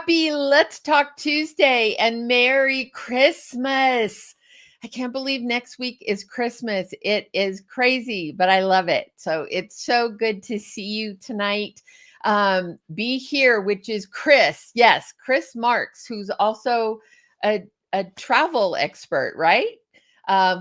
Happy Let's Talk Tuesday and Merry Christmas. I can't believe next week is Christmas. It is crazy, but I love it. So it's so good to see you tonight. Be here, which is Chris. Yes, Chris Marks, who's also a travel expert, right?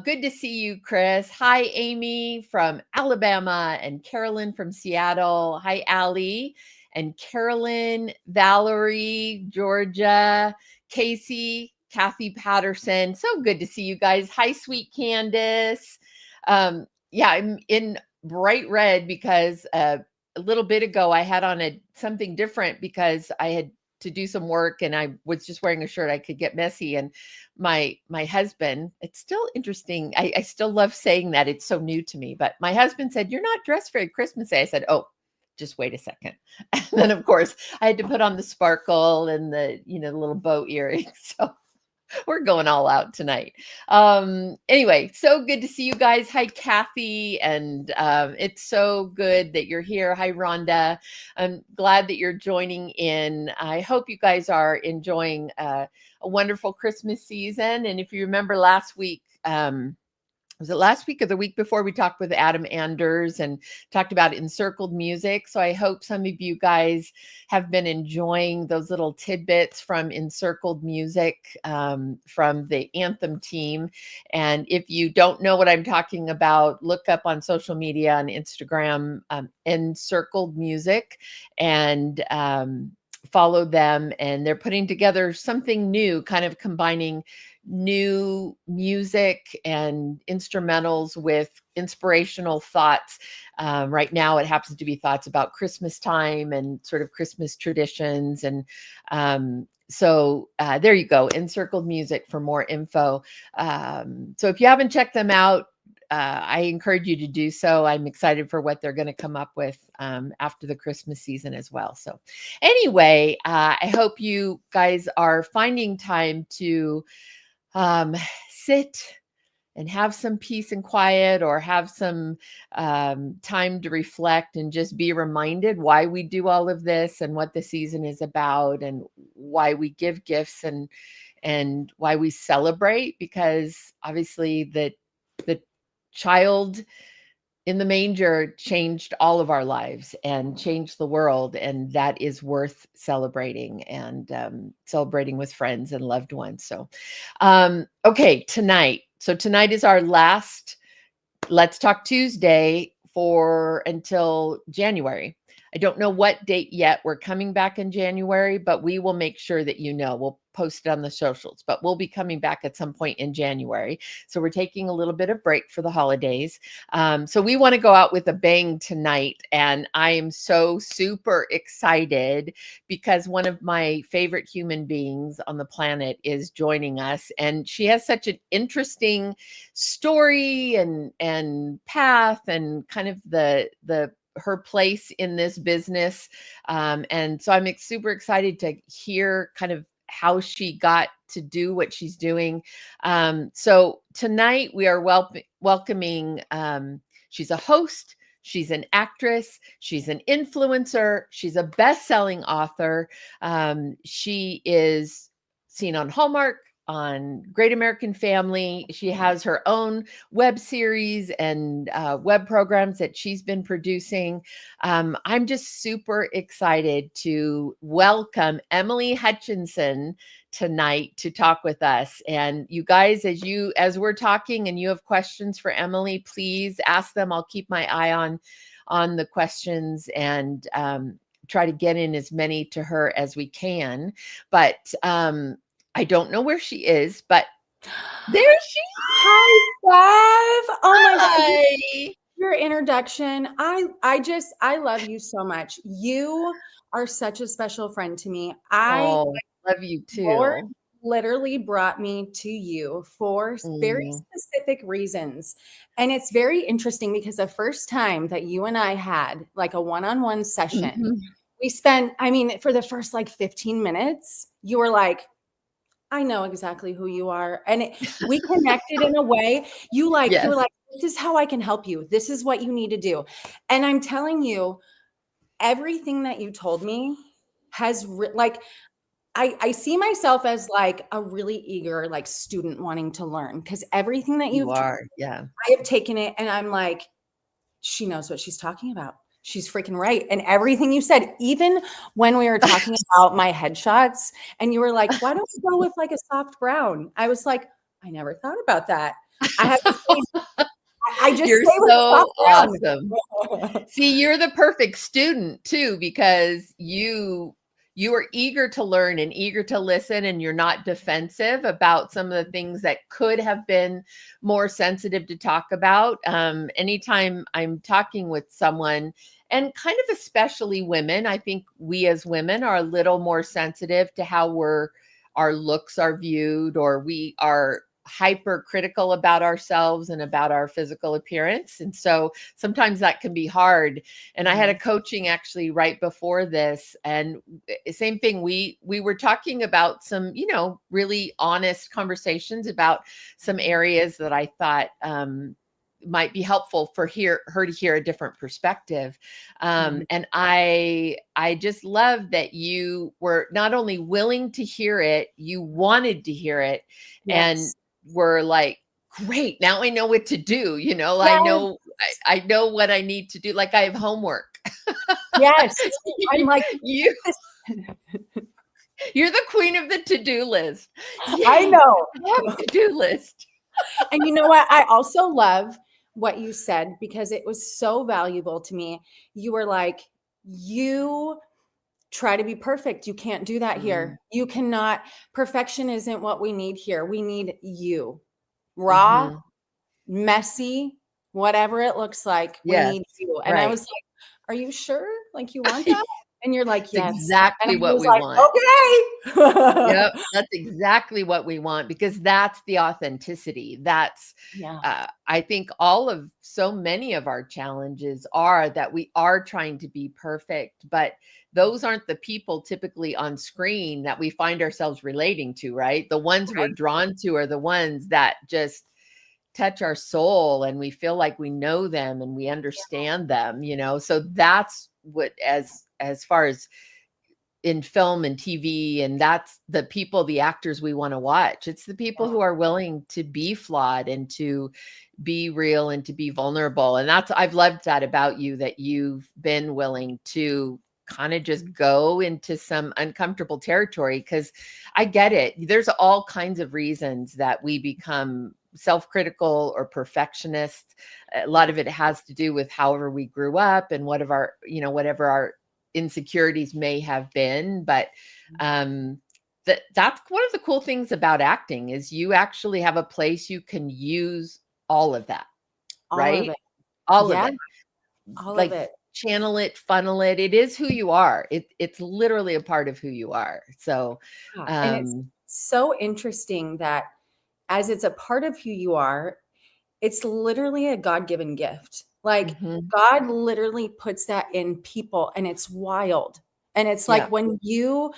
Good to see you, Chris. Hi, Amy from Alabama and Carolyn from Seattle. Hi, Allie and Carolyn, Valerie, Georgia, Casey, Kathy Patterson. So good to see you guys. Hi, sweet Candace. Yeah, I'm in bright red because a little bit ago I had on something different because I had to do some work and I was just wearing a shirt. I could get messy. And my husband, it's still interesting. I still love saying that. It's so new to me. But my husband said, "You're not dressed very Christmassy." I said, "Oh, just wait a second." And then of course I had to put on the sparkle and the little bow earrings. So we're going all out tonight. Anyway, so good to see you guys. Hi, Kathy. And it's so good that you're here. Hi, Rhonda. I'm glad that you're joining in. I hope you guys are enjoying a wonderful Christmas season. And if you remember last week, was it last week or the week before, we talked with Adam Anders and talked about encircled music. So I hope some of you guys have been enjoying those little tidbits from encircled music from the Anthem team. And if you don't know what I'm talking about, look up on social media on Instagram, encircled music, and follow them. And they're putting together something new, kind of combining new music and instrumentals with inspirational thoughts. Right now, it happens to be thoughts about Christmas time and sort of Christmas traditions. And so there you go, Encircled Music for more info. So if you haven't checked them out, I encourage you to do so. I'm excited for what they're going to come up with after the Christmas season as well. So anyway, I hope you guys are finding time to sit and have some peace and quiet, or have some time to reflect and just be reminded why we do all of this and what the season is about and why we give gifts and why we celebrate, because obviously the child in the manger changed all of our lives and changed the world, and that is worth celebrating, and celebrating with friends and loved ones. So okay, tonight is our last Let's Talk Tuesday for until January. I don't know what date yet. We're coming back in January, but we will make sure that we'll post it on the socials, but we'll be coming back at some point in January. So we're taking a little bit of break for the holidays. So we want to go out with a bang tonight. And I am so super excited because one of my favorite human beings on the planet is joining us. And she has such an interesting story and path and kind of her place in this business. And so I'm super excited to hear kind of how she got to do what she's doing. So tonight we are welcoming, she's a host, she's an actress, she's an influencer, she's a best-selling author. She is seen on Hallmark, on Great American Family. She has her own web series and web programs that she's been producing. I'm just super excited to welcome Emily Hutchinson tonight to talk with us. And you guys, as we're talking and you have questions for Emily, please ask them. I'll keep my eye on the questions and try to get in as many to her as we can. But I don't know where she is, but there she is. Hi, Bev. Oh my God. Your introduction. I love you so much. You are such a special friend to me. I love you too. Lord literally brought me to you for very specific reasons. And it's very interesting because the first time that you and I had like a one-on-one session, we spent, for the first like 15 minutes, you were like, I know exactly who you are. And we connected in a way. You were like, this is how I can help you. This is what you need to do. And I'm telling you, everything that you told me has I see myself as like a really eager like student wanting to learn, because everything that You you've told, are. Yeah. I have taken it and I'm like, she knows what she's talking about. She's freaking right. And everything you said, even when we were talking about my headshots and you were like, why don't we go with like a soft brown? I was like, I never thought about that. I have to say, I just You're stay with a so soft awesome. brown. See, you're the perfect student too, because you are eager to learn and eager to listen, and you're not defensive about some of the things that could have been more sensitive to talk about. Anytime I'm talking with someone, and kind of especially women, I think we as women are a little more sensitive to how our looks are viewed, or we are hypercritical about ourselves and about our physical appearance. And so sometimes that can be hard. And I had a coaching actually right before this, and same thing. We were talking about some, really honest conversations about some areas that I thought might be helpful for her to hear a different perspective. And I just love that you were not only willing to hear it, you wanted to hear it, and Yes. were like, great, now I know what to do. Yes. I know what I need to do. Like I have homework. Yes. I'm like, you you're the queen of the to-do list. I Yay, know. I have a to-do list. And you know what? I also love what you said because it was so valuable to me. You were like, you try to be perfect. You can't do that Mm, here. You cannot, perfection isn't what we need here. We need you. Raw, mhm. messy, whatever it looks like, we Yes, need you. And I right. was like, are you sure? Like you want that? And you're like, It's yes. And I exactly what was we like, want. okay. Yep, that's exactly what we want, because that's the authenticity. That's, Yeah. I think so many of our challenges are that we are trying to be perfect, but those aren't the people typically on screen that we find ourselves relating to, right? The ones we're Right. drawn to are the ones that just touch our soul, and we feel like we know them and we understand them. So that's what, as far as in film and TV, and that's the people, the actors we want to watch. It's the people who are willing to be flawed and to be real and to be vulnerable. And I've loved that about you, that you've been willing to kind of just go into some uncomfortable territory, because I get it. There's all kinds of reasons that we become self-critical or perfectionist. A lot of it has to do with however we grew up and whatever our insecurities may have been. But that's one of the cool things about acting, is you actually have a place you can use all of that, All of right? it. All of Yeah. it. All of Like it. channel it, funnel it. It is who you are. It's literally a part of who you are. So Yeah. And it's um so interesting that as it's a part of who you are, it's literally a God-given gift. Like mhm, God literally puts that in people and it's wild. And it's yeah. like when you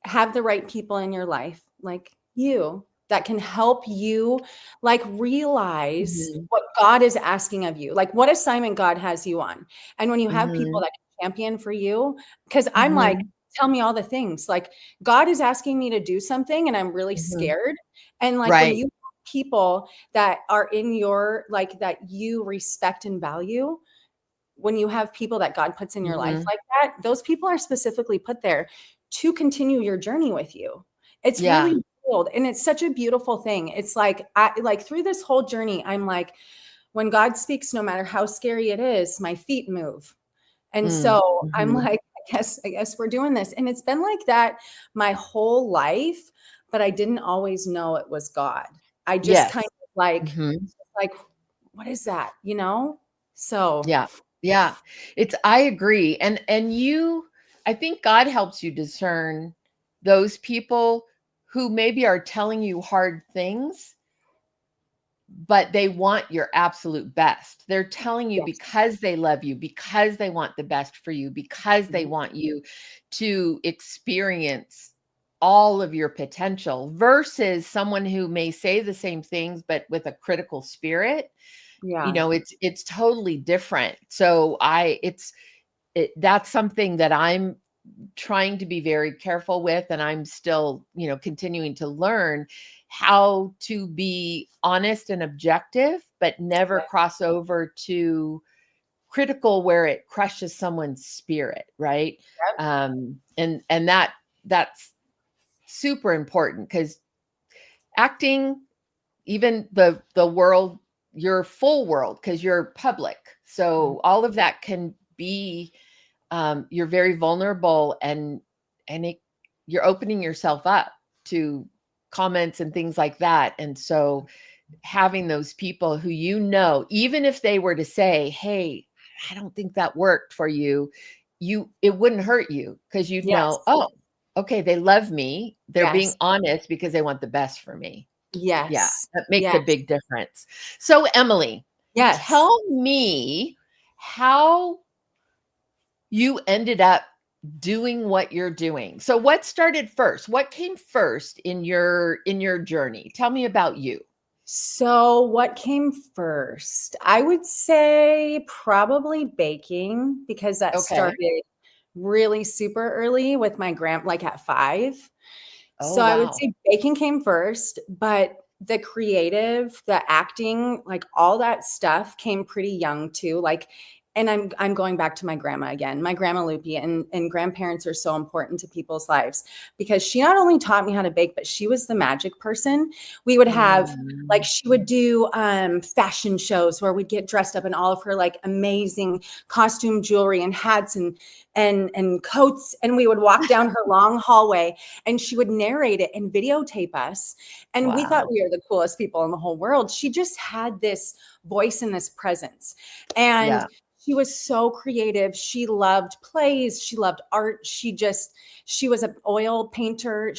have the right people in your life, like you, that can help you like realize Mhm, what God is asking of you, like what assignment God has you on. And when you have people mhm, that can champion for you, because I'm like, mhm, tell me all the things. Like God is asking me to do something and I'm really mhm. scared. And like when Right. you have people that are in your like that you respect and value, when you have people that God puts in your life Mhm. like that, those people are specifically put there to continue your journey with you. It's Yeah. really bold and it's such a beautiful thing. It's like I like through this whole journey, I'm like, when God speaks, no matter how scary it is, my feet move. And Mm, so I'm mhm. like, I guess we're doing this. And it's been like that my whole life, but I didn't always know it was God. I just Yes. kind of Mhm. like, what is that? So Yeah. Yeah. I agree. And I think God helps you discern those people who maybe are telling you hard things, but they want your absolute best. They're telling you yes. because they love you, because they want the best for you, because they Mhm. want you to experience all of your potential, versus someone who may say the same things but with a critical spirit. Yeah. It's totally different. So that's something that I'm trying to be very careful with, and I'm still, continuing to learn how to be honest and objective, but never cross over to critical where it crushes someone's spirit, right? And that's super important, because acting, even the world, your full world, because you're public, so all of that can be, you're very vulnerable, and you're opening yourself up to comments and things like that. And so having those people who, even if they were to say, hey, I don't think that worked for you, it wouldn't hurt you, because you'd know, oh, okay, they love me. They're being honest because they want the best for me. Yes. Yeah, that makes a big difference. So Emily, tell me how you ended up doing what you're doing. So what started first? What came first in your journey? Tell me about you. So what came first? I would say probably baking, because that started really super early with my like at 5. Oh, so wow. I would say baking came first, but the creative, the acting, like all that stuff came pretty young too. Like, and I'm going back to my grandma again, my grandma Lupi, and grandparents are so important to people's lives, because she not only taught me how to bake, but she was the magic person. We would have like, she would do fashion shows where we'd get dressed up in all of her like amazing costume jewelry and hats and coats. And we would walk down her long hallway, and she would narrate it and videotape us. And we thought we were the coolest people in the whole world. She just had this voice and this presence. And she was so creative. She loved plays. She loved art. She was an oil painter.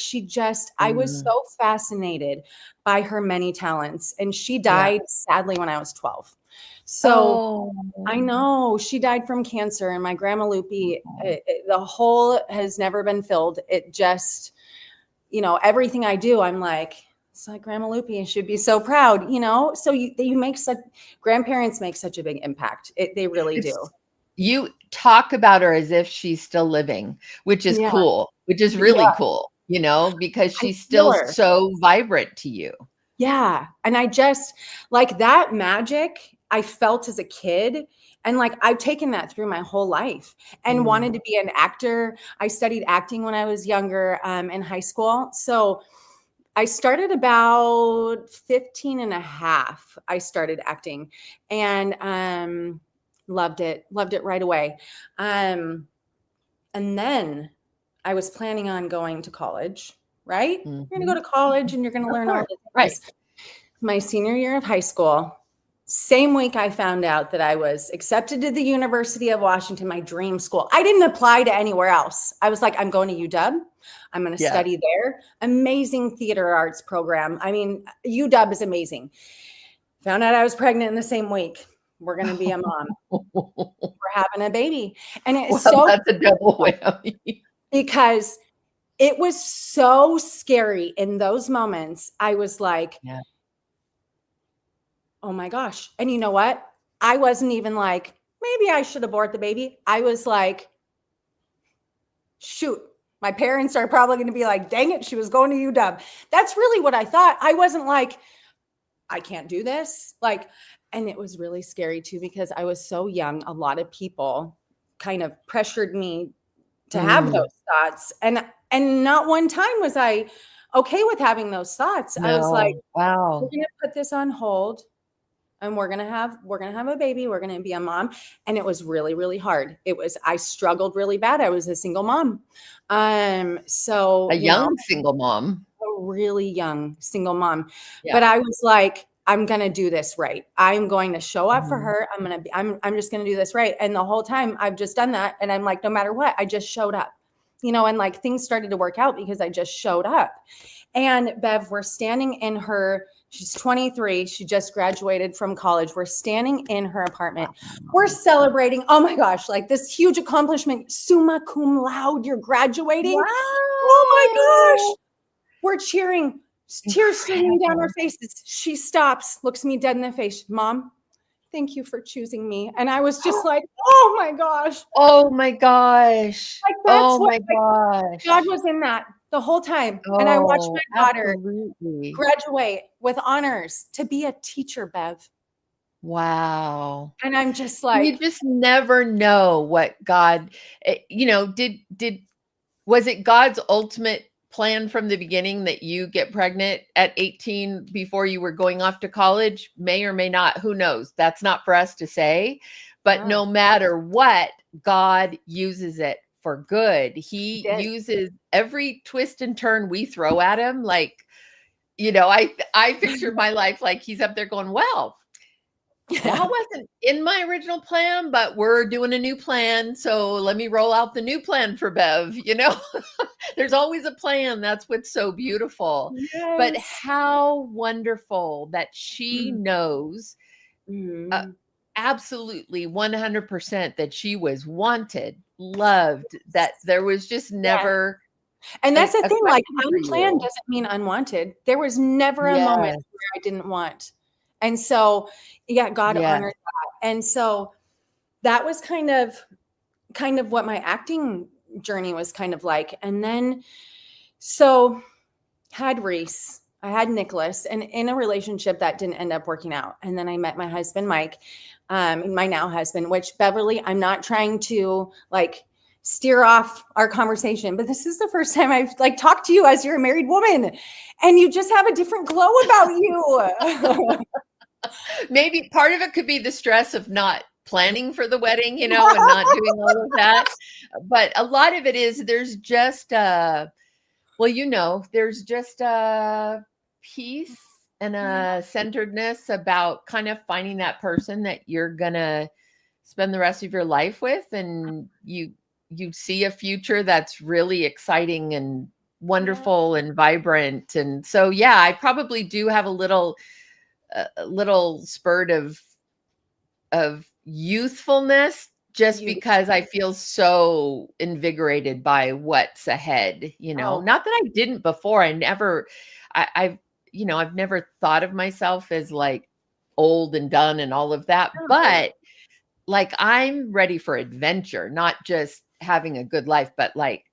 I was so fascinated by her many talents. And she died sadly when I was 12. So I know she died from cancer, and my grandma Lupi, the hole has never been filled. It just, everything I do, I'm like, it's like Grandma Lupi, and should be so proud, so grandparents make such a big impact. They really do. You talk about her as if she's still living, which is cool, which is really cool, because she's still so vibrant to you. Yeah. And I just like that magic I felt as a kid. And like, I've taken that through my whole life and wanted to be an actor. I studied acting when I was younger, in high school. So I started about 15 and a half. I started acting, and loved it right away. And then I was planning on going to college, right? You're going to go to college and you're going to learn all the things. Right. My senior year of high school, same week I found out that I was accepted to the University of Washington, my dream school. I didn't apply to anywhere else. I was like, I'm going to UW. I'm going to study there. Amazing theater arts program. I mean, UW is amazing. Found out I was pregnant in the same week. We're going to be a mom. We're having a baby. And it's that's a double whammy. Because it was so scary in those moments. I was like, oh my gosh. And you know what? I wasn't even like, maybe I should abort the baby. I was like, shoot, my parents are probably going to be like, dang it, she was going to UW. That's really what I thought. I wasn't like, I can't do this. Like, and it was really scary too, because I was so young. A lot of people kind of pressured me to have those thoughts. And not one time was I okay with having those thoughts. I was like, wow, we're going to put this on hold. And we're going to have a baby. We're going to be a mom. And it was really, really hard. I struggled really bad. I was a single mom. So a young single mom, a really young single mom. But I was like, I'm going to do this right. I'm going to show up for her. I'm just going to do this right. And the whole time I've just done that. And I'm like, no matter what, I just showed up, and like things started to work out because I just showed up. And Bev, we're standing in she's 23. She just graduated from college. We're standing in her apartment. We're celebrating. Oh my gosh, like this huge accomplishment. Summa cum laude, you're graduating. Wow. Oh my gosh. We're cheering, tears streaming down our faces. She stops, looks me dead in the face. Mom, thank you for choosing me. And I was just like, oh my gosh. Oh my gosh. Like that's Oh what my like, God gosh. was in that the whole time. And I watched Oh, my daughter absolutely. graduate with honors to be a teacher, Bev. Wow. And I'm just You like, just never know what God, you know, was it God's ultimate plan from the beginning that you get pregnant at 18 before you were going off to college? May or may not, who knows? That's not for us to say. But no, no matter what, God uses it for good. he He did. uses every twist and turn we throw at him. Like, you know, I picture my life like he's up there going, well, that wasn't in my original plan, but we're doing a new plan. So let me roll out the new plan for Bev. You know, there's always a plan. That's what's so beautiful. But Yes. how wonderful that she knows Mm. absolutely 100% that she was wanted, loved, that there was just Yeah. never And that's the a thing, like question for unplanned you. doesn't mean unwanted. There was never a moment Yes. where I didn't want. And so, yeah, God Yes. honored that. And so that was kind of what my acting journey was kind of like. And then so had Reese, I had Nicholas, and in a relationship that didn't end up working out. And then I met my husband, Mike, my now husband, which Beverly, I'm not trying to like steer off our conversation, but this is the first time I've like talked to you as you're a married woman and you just have a different glow about you. Maybe part of it could be the stress of not planning for the wedding, you know, and not doing all of that. But a lot of it is there's just well, you know, there's just a peace and Yeah. a centeredness about kind of finding that person that you're gonna spend the rest of your life with, and you see a future that's really exciting and Yeah. wonderful and vibrant. And so yeah, I probably do have a little spurt of youthfulness just You. because I feel so invigorated by what's ahead, you know. Oh, Not that I didn't before. I've you know, I've never thought of myself as like old and done and all of that, no. but like I'm ready for adventure, not just having a good life, but like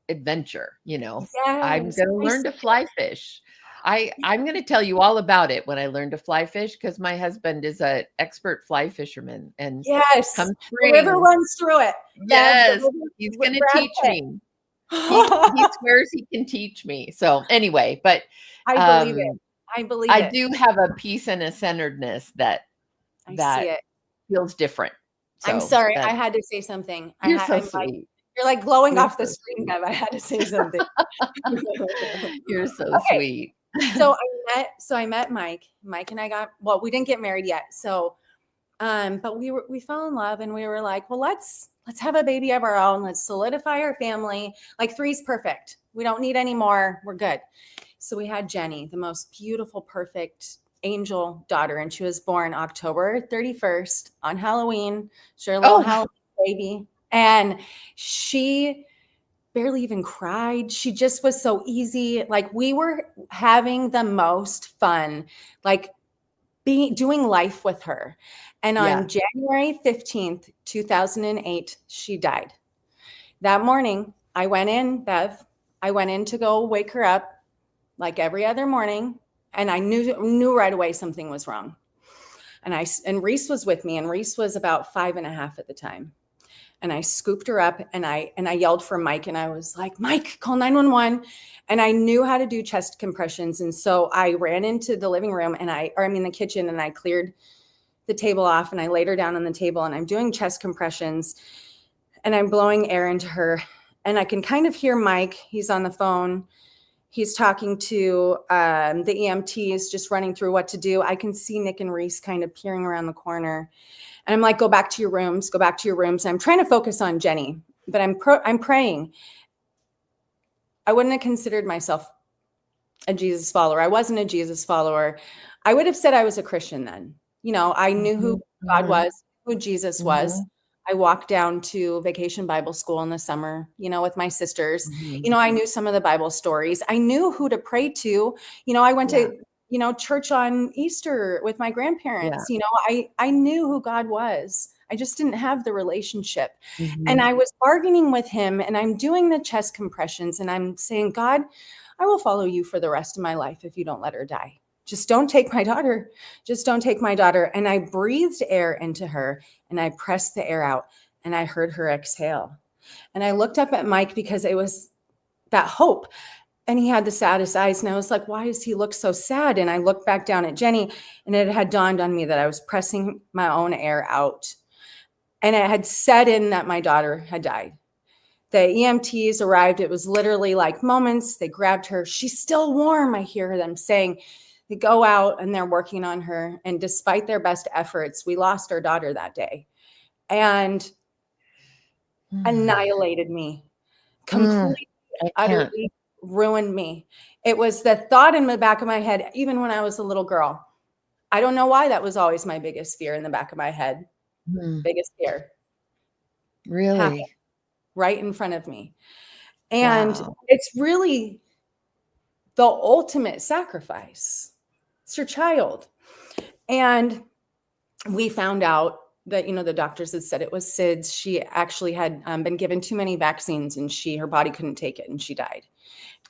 adventure, you know. I'm Yes. going to learn to fly fish. I'm going to tell you all about it when I learn to fly fish because my husband is an expert fly fisherman, and Yes. come The river spring, runs through it. Bev, the yes, river he's with going to Brad teach Pitt. me. He swears he can teach me. So anyway, but I believe it. um I believe I it. do have a peace and a centeredness I see that it. feels different. I'm So sorry. I that had to say something. you're so I'm like, sweet. you're like glowing You're off the so screen, sweet. Bev. I had to say something. You're so Okay. sweet. So I met Mike. Mike and I got, well, we didn't get married yet. So but we fell in love and we were like, well, let's have a baby of our own. Let's solidify our family. Like three's perfect. We don't need any more. We're good. So we had Jenny, the most beautiful, perfect angel daughter, and she was born October 31st on Halloween. She's a little Oh, Halloween baby. And she barely even cried. She just was so easy. Like we were having the most fun, like doing life with her. And yeah. on January 15th, 2008, she died. That morning, I went in, Bev. I went in to go wake her up like every other morning, and I knew right away something was wrong. And Reese was with me, and Reese was about 5.5 at the time. And I scooped her up and I yelled for Mike, and I was like, Mike, call 911. And I knew how to do chest compressions. And so I ran into the living room the kitchen, and I cleared the table off and I laid her down on the table and I'm doing chest compressions and I'm blowing air into her. And I can kind of hear Mike. He's on the phone. He's talking to the EMTs, just running through what to do. I can see Nick and Reese kind of peering around the corner. And I'm like, go back to your rooms, go back to your rooms. And I'm trying to focus on Jenny, but I'm praying. I wouldn't have considered myself a Jesus follower. I wasn't a Jesus follower. I would have said I was a Christian then. You know, I knew who God was, who Jesus was. Mhm. I walked down to Vacation Bible School in the summer, you know, with my sisters. Mhm. You know, I knew some of the Bible stories. I knew who to pray to. You know, I went Yeah. to, church on Easter with my Yeah. grandparents. I knew who God was. I just didn't have the relationship. And I was bargaining with him, and I'm doing the chest compressions, and I'm saying, God, I will follow you for the rest of my life if you don't let her die. Just don't take my daughter. Just don't take my daughter. And I breathed air into her, and I pressed the air out, and I heard her exhale. And I looked up at Mike because it was that hope. And he had the saddest eyes. And I was like, why does he look so sad? And I looked back down at Jenny, and it had dawned on me that I was pressing my own air out. And it had set in that my daughter had died. The EMTs arrived. It was literally like moments. They grabbed her. She's still warm, I hear them saying. They go out and they're working on her. And despite their best efforts, we lost our daughter that day. And annihilated me. Completely, utterly ruined me. It was the thought in the back of my head, even when I was a little girl. I don't know why that was always my biggest fear in the back of my head. Biggest fear. Really? Happened right in front of me. And it's really the ultimate sacrifice. It's your child. And we found out that, the doctors had said it was SIDS. She actually had been given too many vaccines, and her body couldn't take it, and she died.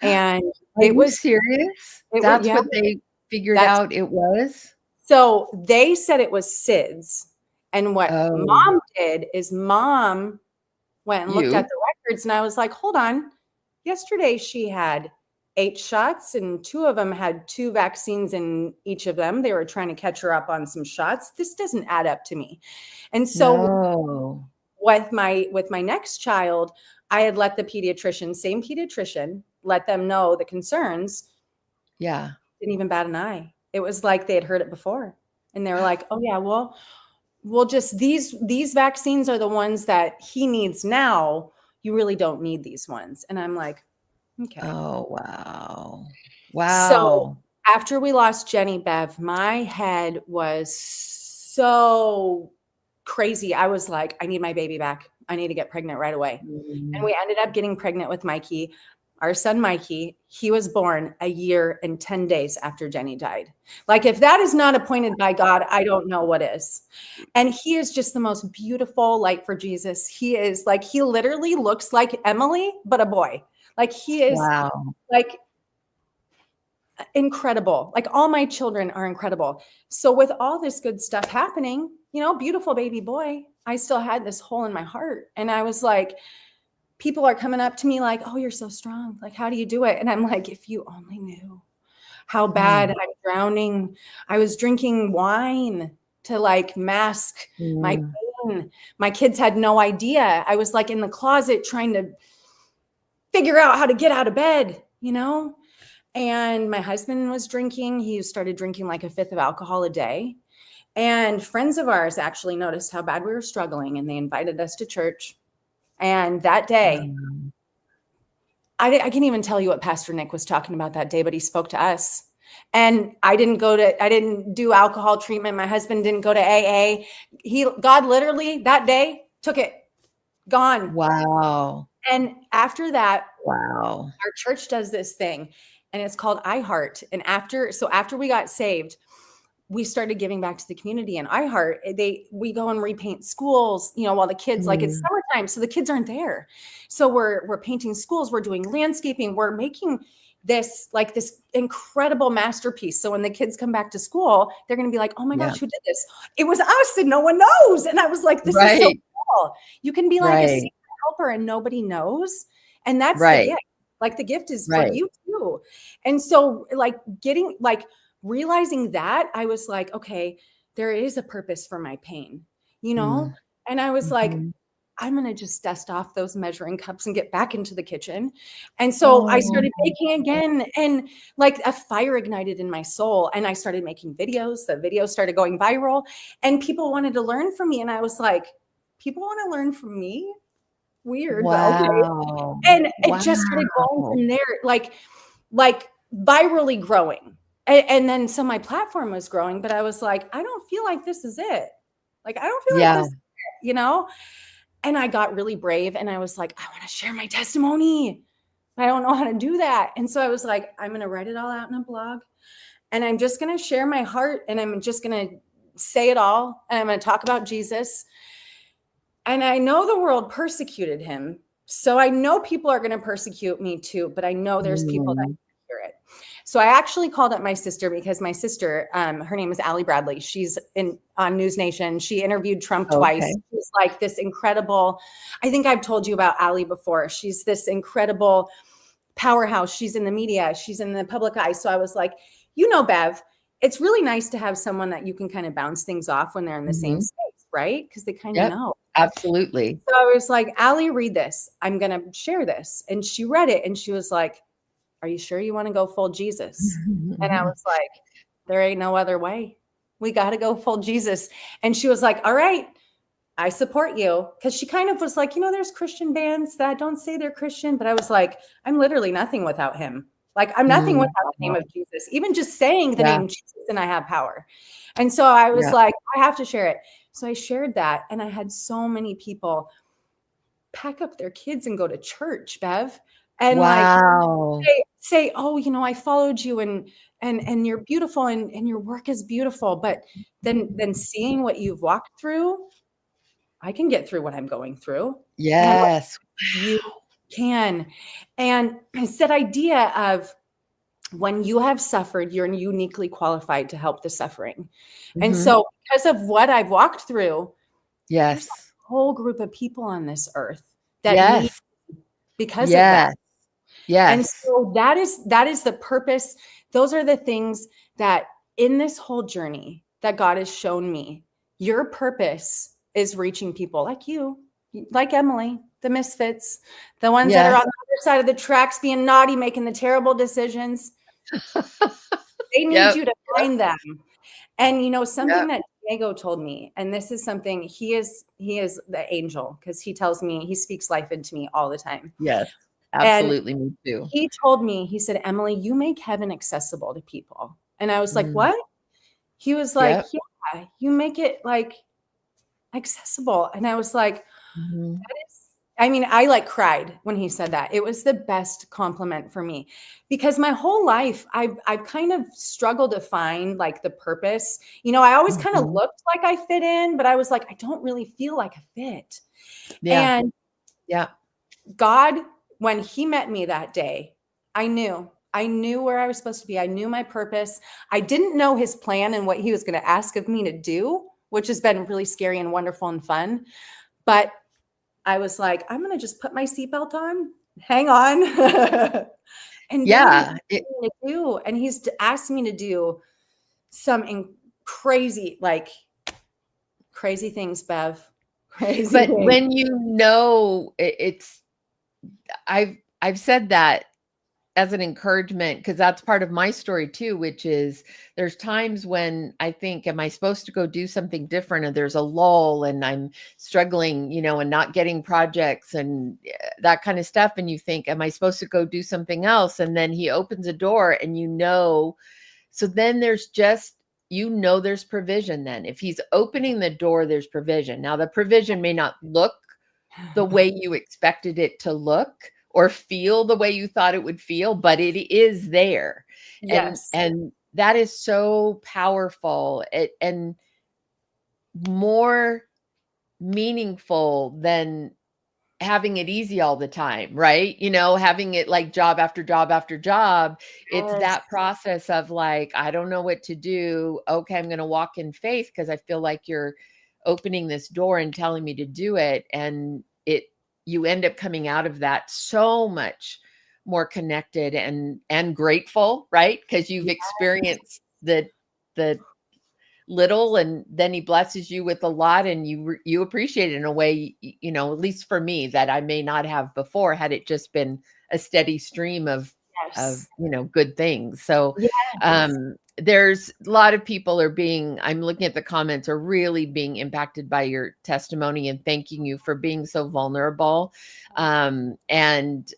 And it was serious. That's what they figured out it was. So they said it was SIDS. And what mom did is mom went and looked at the records, and I was like, hold on. Yesterday she had 8 shots, and 2 of them had 2 vaccines in each of them. They were trying to catch her up on some shots. This doesn't add up to me. And so with my next child, I had let the same pediatrician, let them know the concerns. Yeah. Didn't even bat an eye. It was like they had heard it before. And they were like, oh yeah, well, we'll just, these vaccines are the ones that he needs now. You really don't need these ones. And I'm like, okay. Oh, wow. Wow. So after we lost Jenny, Bev, my head was so crazy. I was like, I need my baby back. I need to get pregnant right away. And we ended up getting pregnant with Mikey, our son, Mikey. He was born a year and 10 days after Jenny died. Like, if that is not appointed by God, I don't know what is. And he is just the most beautiful light for Jesus. He is like, he literally looks like Emily, but a boy. Like, he is like incredible. Like, all my children are incredible. So with all this good stuff happening, beautiful baby boy, I still had this hole in my heart. And I was like, people are coming up to me like, oh, you're so strong. Like, how do you do it? And I'm like, if you only knew how bad I'm drowning. I was drinking wine to like mask my pain. My kids had no idea. I was like in the closet trying to figure out how to get out of bed, And my husband was drinking. He started drinking like a 5th of alcohol a day. And friends of ours actually noticed how bad we were struggling, and they invited us to church. And that day, I can't even tell you what Pastor Nick was talking about that day, but he spoke to us. And I didn't do alcohol treatment. My husband didn't go to AA. God literally that day took it, gone. Wow. And after that, our church does this thing, and it's called iHeart. And after we got saved, we started giving back to the community. And iHeart, we go and repaint schools, while the kids, like, it's summertime, so the kids aren't there. So we're painting schools, we're doing landscaping, we're making this incredible masterpiece. So when the kids come back to school, they're going to be like, oh my gosh, who did this? It was us, and no one knows. And I was like, this is so cool. You can be like a secret helper and nobody knows. And that's the gift. Like, the gift is for you too. And so realizing that, I was like, okay, there is a purpose for my pain, And I was like, I'm going to just dust off those measuring cups and get back into the kitchen. And so I started baking again, and like a fire ignited in my soul. And I started making videos. The videos started going viral, and people wanted to learn from me. And I was like, people want to learn from me? Weird. Wow. Okay. And it just started going from there, like virally growing. And then so my platform was growing, but I was like, I don't feel like this is it. Like, I don't feel like this is it, And I got really brave, and I was like, I want to share my testimony. I don't know how to do that. And so I was like, I'm going to write it all out in a blog. And I'm just going to share my heart, and I'm just going to say it all. And I'm going to talk about Jesus. And I know the world persecuted him. So I know people are going to persecute me too, but I know there's people that hear it. So I actually called up my sister, because my sister, her name is Allie Bradley. She's on News Nation. She interviewed Trump twice. She's like this incredible, I think I've told you about Allie before. She's this incredible powerhouse. She's in the media. She's in the public eye. So I was like, Bev, it's really nice to have someone that you can kind of bounce things off when they're in the same space, right? Because they kind of know. Absolutely. So I was like, Allie, read this. I'm going to share this. And she read it and she was like, are you sure you want to go full Jesus? And I was like, there ain't no other way. We got to go full Jesus. And she was like, all right, I support you. Because she kind of was like, there's Christian bands that don't say they're Christian. But I was like, I'm literally nothing without him. Like, I'm nothing without the name of Jesus. Even just saying the name Jesus, and I have power. And so I was like, I have to share it. So I shared that. And I had so many people pack up their kids and go to church, Bev. And like say, oh, I followed you and you're beautiful and your work is beautiful. But then seeing what you've walked through, I can get through what I'm going through. Yes. You can. And it's that idea of, when you have suffered, you're uniquely qualified to help the suffering. And so because of what I've walked through, there's a whole group of people on this earth that need, because of that. Yes. And so that is the purpose. Those are the things that in this whole journey that God has shown me. Your purpose is reaching people like you, like Emily, the misfits, the ones that are on the other side of the tracks being naughty, making the terrible decisions. They need you to find them. And something that Diego told me, and this is something, he is the angel, because he tells me, he speaks life into me all the time. Yes, absolutely. Me too. He told me, he said, Emily, you make heaven accessible to people. And I was like, what? He was like, yeah, you make it like accessible. And I was like, I cried when he said that. It was the best compliment for me, because my whole life I've kind of struggled to find like the purpose. I always kind of looked like I fit in, but I was like, I don't really feel like I fit. And God, when he met me that day, I knew where I was supposed to be. I knew my purpose. I didn't know his plan and what he was going to ask of me to do, which has been really scary and wonderful and fun. But I was like, I'm going to just put my seatbelt on, hang on. And and he's asked me to do some crazy things, Bev. Crazy but things. When I've said that as an encouragement, because that's part of my story too, which is there's times when I think, am I supposed to go do something different? And there's a lull and I'm struggling, and not getting projects and that kind of stuff. And you think, am I supposed to go do something else? And then he opens a door and so then there's just, there's provision then. If he's opening the door, there's provision. Now the provision may not look the way you expected it to look or feel the way you thought it would feel, but it is there. Yes. And that is so powerful and more meaningful than having it easy all the time, right? Having it like job after job after job. It's that process of like, I don't know what to do. Okay, I'm going to walk in faith because I feel like you're opening this door and telling me to do it. And you end up coming out of that so much more connected and grateful, right? Because you've experienced the little, and then he blesses you with a lot, and you appreciate it in a way, at least for me, that I may not have before had it just been a steady stream of good things. So there's a lot of people I'm looking at the comments, are really being impacted by your testimony and thanking you for being so vulnerable. It's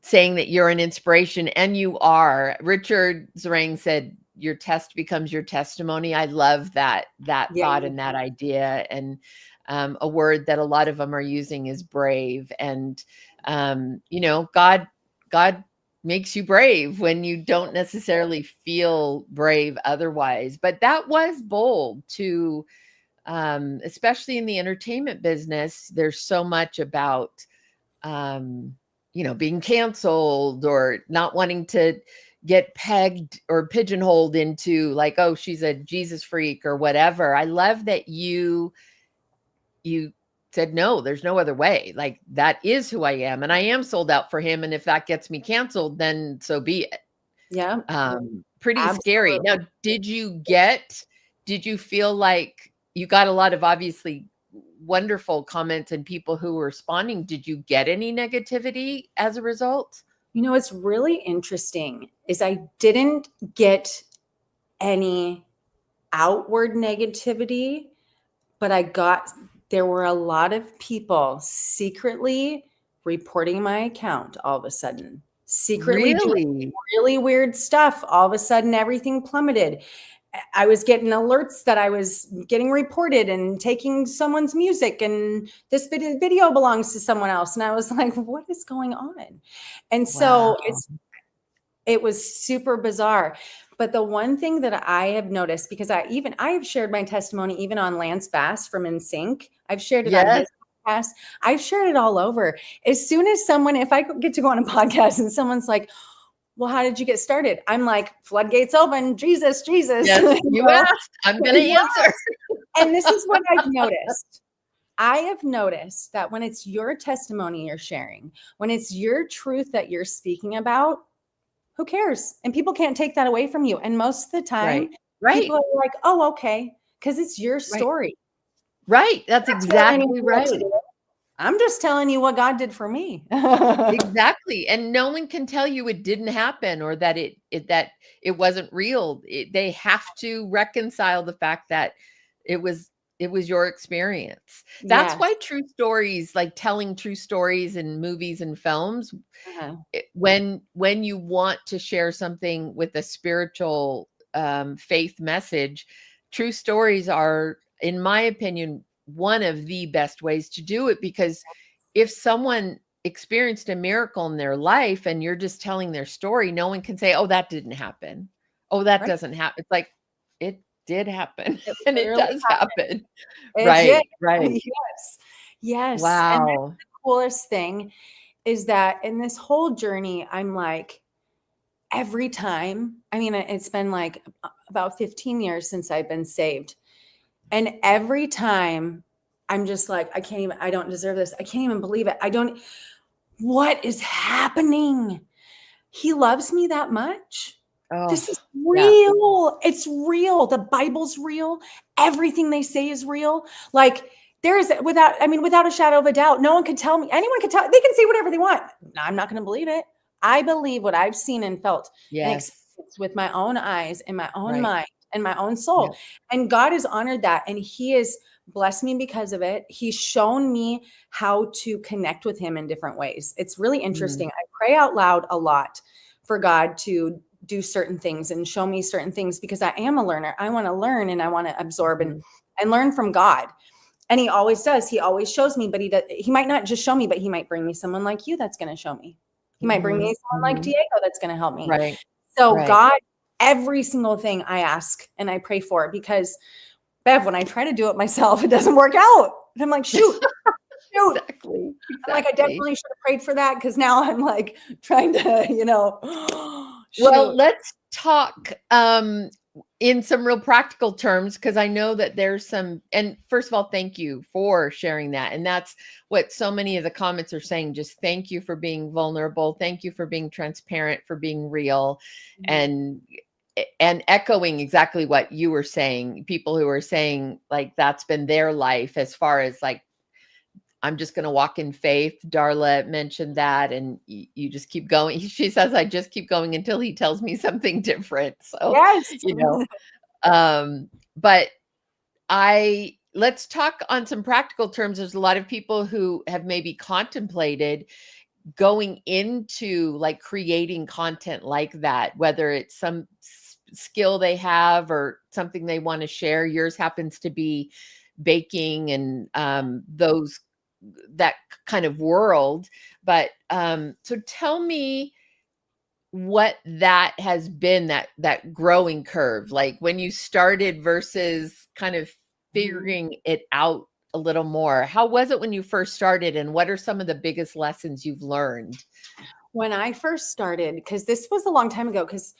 saying that you're an inspiration, and you are. Richard Zerang said, your test becomes your testimony. I love that thought and that idea. And a word that a lot of them are using is brave. And, God makes you brave when you don't necessarily feel brave otherwise. But that was bold to, especially in the entertainment business, there's so much about, being canceled or not wanting to get pegged or pigeonholed into like, oh, she's a Jesus freak or whatever. I love that you said, no, there's no other way. Like, that is who I am. And I am sold out for him. And if that gets me canceled, then so be it. Yeah, Pretty scary. Now, absolutely. did you feel like you got a lot of obviously wonderful comments and people who were responding? Did you get any negativity as a result? What's really interesting is I didn't get any outward negativity, but there were a lot of people secretly reporting my account all of a sudden, secretly doing Really? really weird stuff. All of a sudden, everything plummeted. I was getting alerts that I was getting reported and taking someone's music, and this video belongs to someone else. And I was like, what is going on? And so Wow. it was super bizarre. But the one thing that I have noticed, because I have shared my testimony even on Lance Bass from NSYNC. I've shared it on Yes. his podcast. I've shared it all over. As soon as if I get to go on a podcast and someone's like, well, how did you get started? I'm like, floodgates open, Jesus, Jesus. Yes, you asked. I'm going to answer. And this is what I've noticed. I have noticed that when it's your testimony you're sharing, when it's your truth that you're speaking about, who cares? And people can't take that away from you. And most of the time, Right. people are like, oh, okay, because it's your story. Right. That's exactly right. I'm just telling you what God did for me. Exactly. And no one can tell you it didn't happen or that it wasn't real. They have to reconcile the fact that it was your experience. That's Yes. why true stories, like telling true stories in movies and films, Uh-huh. when you want to share something with a spiritual faith message, true stories are, in my opinion, one of the best ways to do it, because if someone experienced a miracle in their life and you're just telling their story, no one can say, oh, that didn't happen. Oh, that Right. doesn't happen. It's like, it did happen It and it literally does happened. happen. It did. Right. Yes. Yes. And that's Wow. the coolest thing is that in this whole journey, I'm like, every time, it's been like about 15 years since I've been saved. And every time I'm just like, I don't deserve this. I can't even believe it. What is happening? He loves me that much. Oh, This is yeah. real. It's real. The Bible's real. Everything they say is real. Like without a shadow of a doubt, no one could tell me. Anyone could tell. They can say whatever they want. I'm not going to believe it. I believe what I've seen and felt and Yes. experienced with my own eyes and my own Right. mind and my own Yeah. soul. And God has honored that. And He has blessed me because of it. He's shown me how to connect with Him in different ways. It's really interesting. Mm. I pray out loud a lot for God to do certain things and show me certain things because I am a learner. I want to learn and I want to absorb Mhm. and learn from God. And He always does. He always shows me, but he might not just show me, but He might bring me someone like you that's going to show me. He might bring me Mhm. someone like Mhm. Diego that's going to help me. Right. So Right. God, every single thing I ask and I pray for, because Bev, when I try to do it myself, it doesn't work out. And I'm like, shoot. Exactly. I'm like, I definitely should have prayed for that because now I'm like trying to, Well, shoot. let's talk in some real practical terms, because I know that there's some, and first of all, thank you for sharing that. And that's what so many of the comments are saying. Just thank you for being vulnerable. Thank you for being transparent, for being real, and echoing exactly what you were saying. People who are saying like that's been their life as far as like, I'm just going to walk in faith. Darla mentioned that, and you just keep going. She says, I just keep going until he tells me something different. So, Yes. you know, but let's talk on some practical terms. There's a lot of people who have maybe contemplated going into like creating content like that, whether it's some skill they have or something they want to share. Yours happens to be baking and that kind of world. But so tell me, what that has been, that growing curve, like when you started versus kind of figuring it out a little more. How was it when you first started, and what are some of the biggest lessons you've learned? When I first started, because this was a long time ago, because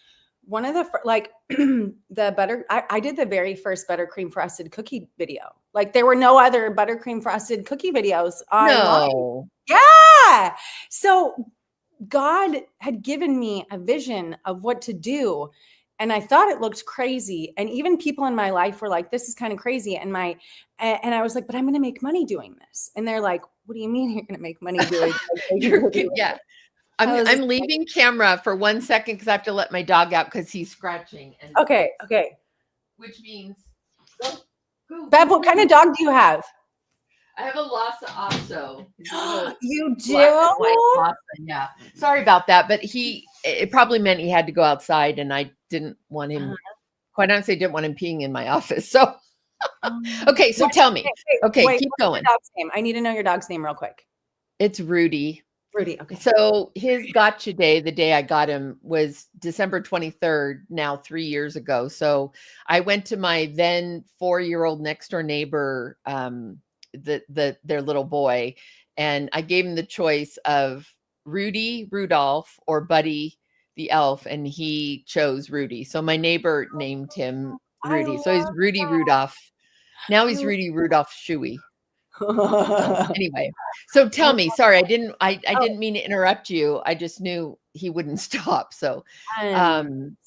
one of the like the butter, I did the very first buttercream frosted cookie video. Like there were no other buttercream frosted cookie videos online. No. Yeah. So God had given me a vision of what to do. And I thought it looked crazy. And even people in my life were like, this is kind of crazy. And I was like, but I'm going to make money doing this. And they're like, what do you mean you're going to make money doing Yeah. I was I'm leaving camera for 1 second because I have to let my dog out because he's scratching. And okay. which means Bev, what kind of dog do you have? I have a Lhasa Apso. You do? Lhasa, yeah. Sorry about that, but it probably meant he had to go outside, and I didn't want him. Quite honestly, I didn't want him peeing in my office. So, okay. So tell me. Okay, keep going. Dog's name? I need to know your dog's name real quick. It's Rudy. Rudy. Okay. So his gotcha day, the day I got him, was December 23rd, now 3 years ago. So I went to my then 4-year-old next door neighbor, their little boy, and I gave him the choice of Rudy Rudolph or Buddy the elf, and he chose Rudy. So my neighbor named him Rudy. So he's Rudy Rudolph. Now he's Rudy Rudolph Shuey. Anyway, so tell me, sorry, I didn't mean to interrupt you. I just knew he wouldn't stop. So,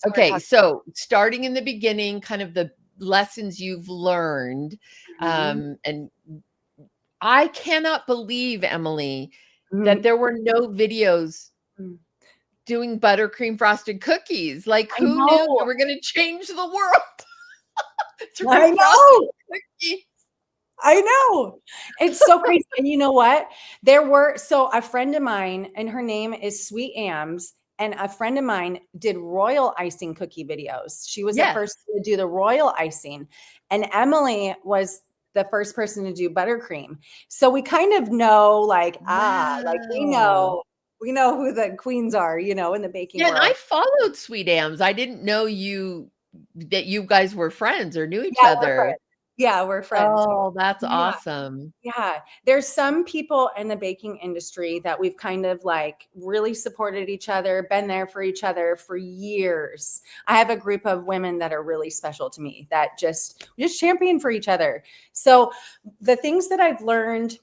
okay. So starting in the beginning, kind of the lessons you've learned, and I cannot believe, Emily, that there were no videos doing buttercream frosted cookies. Like, who knew we were going to change the world? I know. Cookies. I know. It's so crazy. And you know what? So a friend of mine, and her name is Sweet Ams, and a friend of mine did royal icing cookie videos. She was the first to do the royal icing. And Emily was the first person to do buttercream. So we kind of know, like, like we know who the queens are, in the baking world. And I followed Sweet Ams. I didn't know that you guys were friends or knew each other. We're friends. Oh, that's awesome. Yeah. There's some people in the baking industry that we've kind of like really supported each other, been there for each other for years. I have a group of women that are really special to me that just champion for each other. So the things that I've learned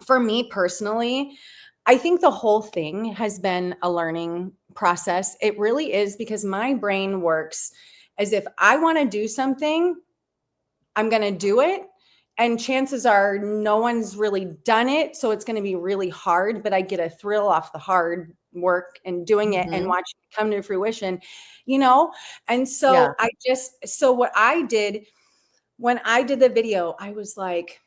for me personally, I think the whole thing has been a learning process. It really is, because my brain works as if I want to do something, I'm going to do it. And chances are no one's really done it. So it's going to be really hard, but I get a thrill off the hard work and doing it and watching it come to fruition, And so so what I did when I did the video, I was like,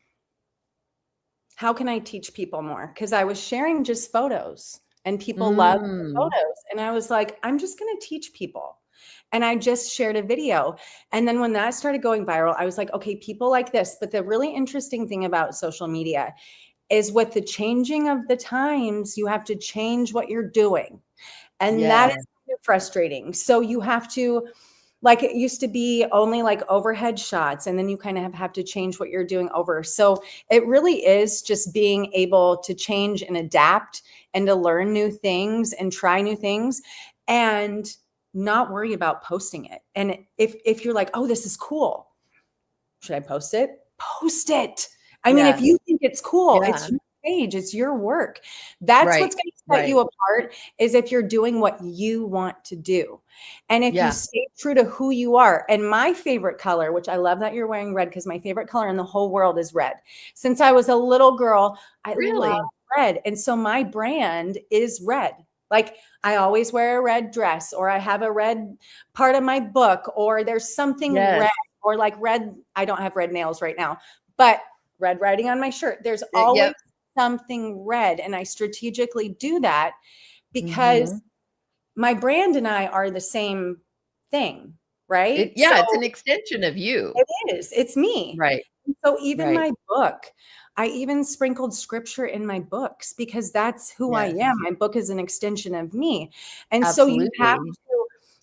how can I teach people more? Because I was sharing just photos and people love the photos. And I was like, I'm just going to teach people. And I just shared a video. And then when that started going viral, I was like, okay, people like this. But the really interesting thing about social media is with the changing of the times, you have to change what you're doing. And that is frustrating. So you have to, like, it used to be only like overhead shots, and then you kind of have to change what you're doing over. So it really is just being able to change and adapt and to learn new things and try new things and not worry about posting it. And if you're like, oh, this is cool, should I post it? Post it. I mean, if you think it's cool, it's your page, it's your work. That's what's going to set you apart, is if you're doing what you want to do. And if you stay true to who you are. And my favorite color, which I love that you're wearing red, because my favorite color in the whole world is red. Since I was a little girl, I love red. And so my brand is red. Like, I always wear a red dress, or I have a red part of my book, or there's something red, or like red. I don't have red nails right now, but red writing on my shirt. There's always something red. And I strategically do that because my brand and I are the same thing, right? It's an extension of you. It is. It's me. Right. So even Right. my book, I even sprinkled scripture in my books because that's who I am. Yes. My book is an extension of me. And so Absolutely.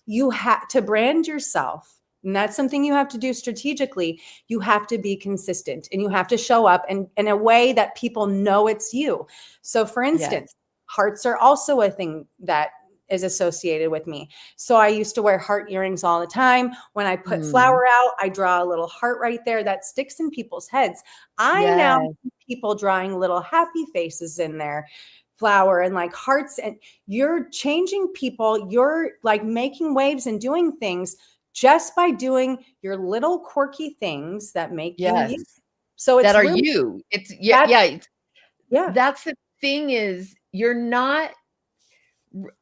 you have to brand yourself. And that's something you have to do strategically. You have to be consistent and you have to show up in a way that people know it's you. So for Yes. instance, hearts are also a thing that is associated with me. So I used to wear heart earrings all the time. When I put Mm. flour out, I draw a little heart right there that sticks in people's heads. I now Yes. see people drawing little happy faces in there, flower and like hearts, and you're changing people. You're like making waves and doing things just by doing your little quirky things that make you Yes. you. So That it's are really you. It's yeah, that, yeah, it's yeah. that's the thing is you're not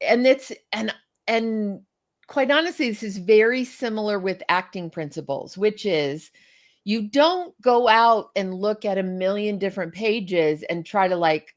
and it's and quite honestly, this is very similar with acting principles, which is you don't go out and look at a million different pages and try to like,